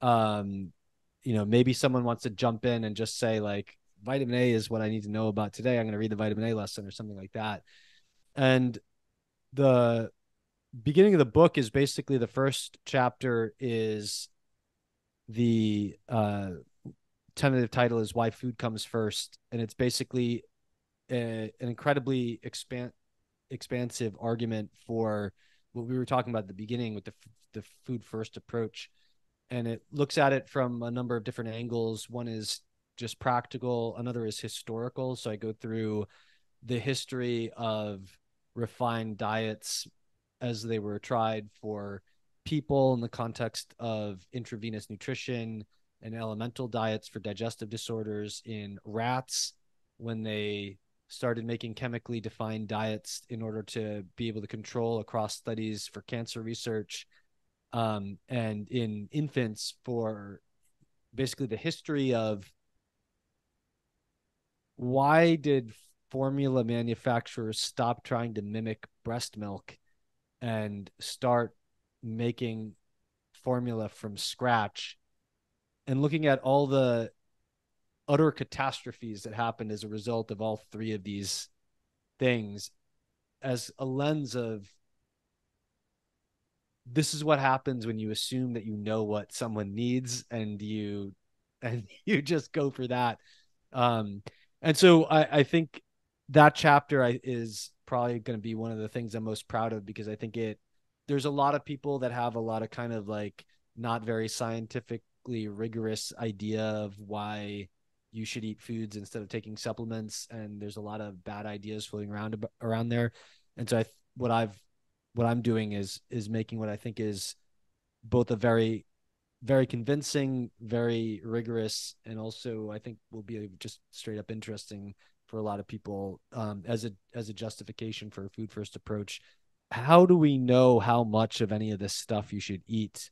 maybe someone wants to jump in and just say like, vitamin A is what I need to know about today. I'm going to read the vitamin A lesson or something like that. And the beginning of the book is basically, the first chapter is the tentative title is Why Food Comes First. And it's basically an incredibly expansive argument for what we were talking about at the beginning with the food first approach. And it looks at it from a number of different angles. One is just practical, another is historical. So I go through the history of refined diets as they were tried for people in the context of intravenous nutrition and elemental diets for digestive disorders in rats, when they started making chemically defined diets in order to be able to control across studies for cancer research, and in infants for basically the history of why did formula manufacturers stop trying to mimic breast milk and start making formula from scratch, and looking at all the utter catastrophes that happened as a result of all 3 of these things as a lens of, this is what happens when you assume that you know what someone needs and you just go for that. And so I think that chapter is probably going to be one of the things I'm most proud of, because I think there's a lot of people that have a lot of kind of like not very scientifically rigorous idea of why you should eat foods instead of taking supplements. And there's a lot of bad ideas floating around there. And so what I'm doing is making what I think is both a very, very convincing, very rigorous, and also I think will be just straight up interesting for a lot of people, as a justification for a food first approach. How do we know how much of any of this stuff you should eat?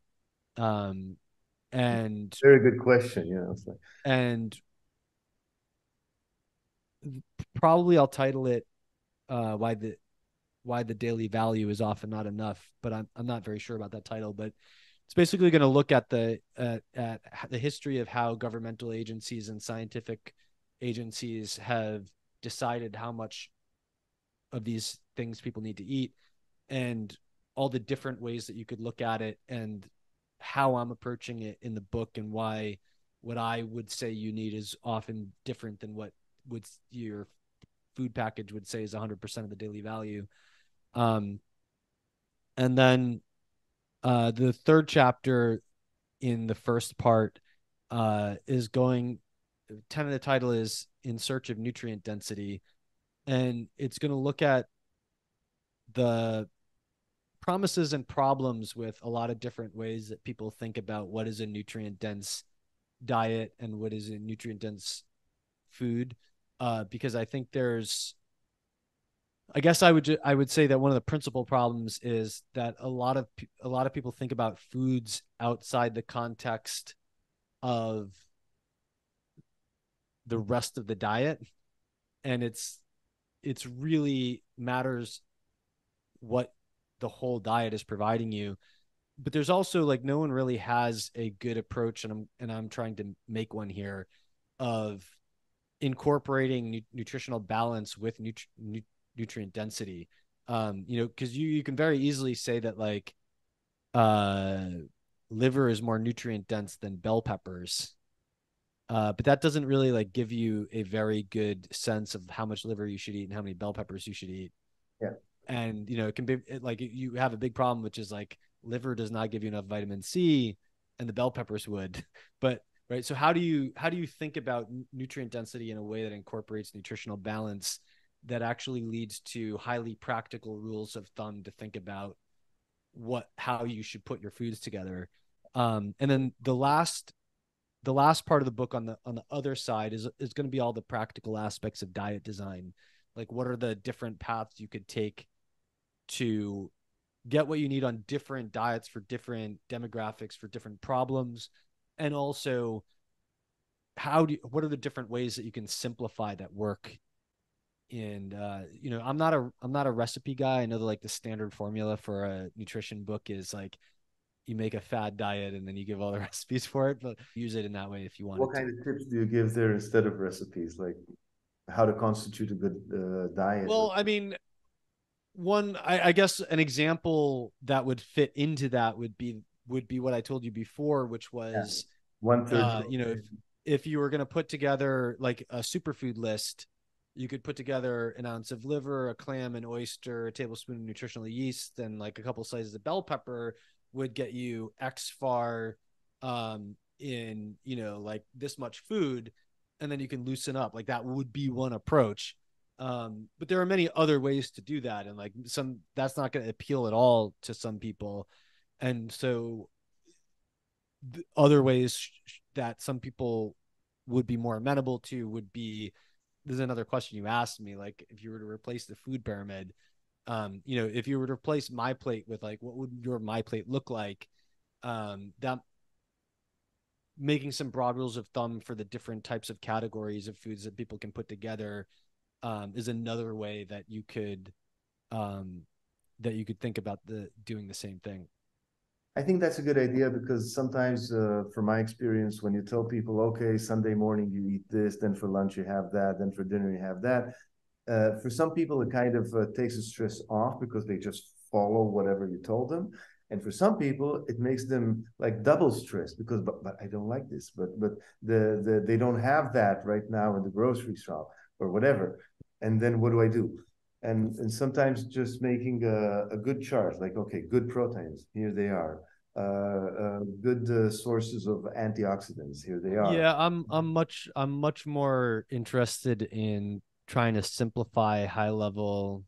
And Very good question. Yeah. and probably I'll title it why the daily value is often not enough, but I'm not very sure about that title. But it's basically going to look at the history of how governmental agencies and scientific agencies have decided how much of these things people need to eat, and all the different ways that you could look at it, and how I'm approaching it in the book, and why what I would say you need is often different than what your food package would say is 100% of the daily value. And then the third chapter in the first part is tentative title is In Search of Nutrient Density. And it's going to look at the promises and problems with a lot of different ways that people think about what is a nutrient dense diet and what is a nutrient dense food. Because I think I guess I would say that one of the principal problems is that a lot of people think about foods outside the context of the rest of the diet. And it's really matters what the whole diet is providing you. But there's also like no one really has a good approach, and I'm trying to make one here, of incorporating nutritional balance with nutrient density. Because you can very easily say that like liver is more nutrient dense than bell peppers. But that doesn't really like give you a very good sense of how much liver you should eat and how many bell peppers you should eat. Yeah. And it can be like you have a big problem, which is like liver does not give you enough vitamin C, and the bell peppers would. But right, so how do you think about nutrient density in a way that incorporates nutritional balance that actually leads to highly practical rules of thumb to think about how you should put your foods together? And then the last part of the book on the other side is going to be all the practical aspects of diet design. Like, what are the different paths you could take to get what you need on different diets for different demographics, for different problems, and also what are the different ways that you can simplify that work? And I'm not a recipe guy. I know that like the standard formula for a nutrition book is like you make a fad diet and then you give all the recipes for it, but use it in that way if you want. What kind of tips do you give there instead of recipes, like how to constitute a good diet? Well, I mean, I guess an example that would fit into that would be what I told you before, which was, if you were going to put together like a superfood list, you could put together an ounce of liver, a clam, an oyster, a tablespoon of nutritional yeast, and like a couple slices of bell pepper would get you X far in, like this much food. And then you can loosen up. Like that would be one approach. But there are many other ways to do that. And like that's not going to appeal at all to some people. And so other ways that some people would be more amenable to would be, there's another question you asked me, like if you were to replace the food pyramid, if you were to replace my plate with like, what would your my plate look like? That making some broad rules of thumb for the different types of categories of foods that people can put together is another way that you could think about doing the same thing. I think that's a good idea because sometimes, from my experience, when you tell people, okay, Sunday morning you eat this, then for lunch you have that, then for dinner you have that, for some people it kind of takes the stress off because they just follow whatever you told them. And for some people, it makes them like double stressed because, but I don't like this, but they don't have that right now in the grocery shop or whatever. And then what do I do? And sometimes just making a good chart, like, okay, good proteins, here they are. Good sources of antioxidants, here they are. Yeah, I'm much more interested in trying to simplify high level,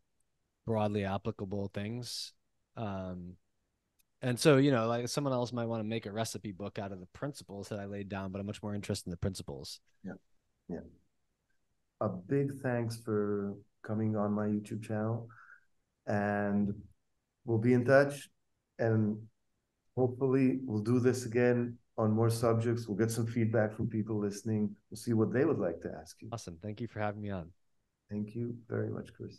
broadly applicable things. And so, like someone else might want to make a recipe book out of the principles that I laid down, but I'm much more interested in the principles. Yeah. Yeah. A big thanks for coming on my YouTube channel, and we'll be in touch, and hopefully we'll do this again on more subjects. We'll get some feedback from people listening. We'll see what they would like to ask you. Awesome. Thank you for having me on. Thank you very much, Chris.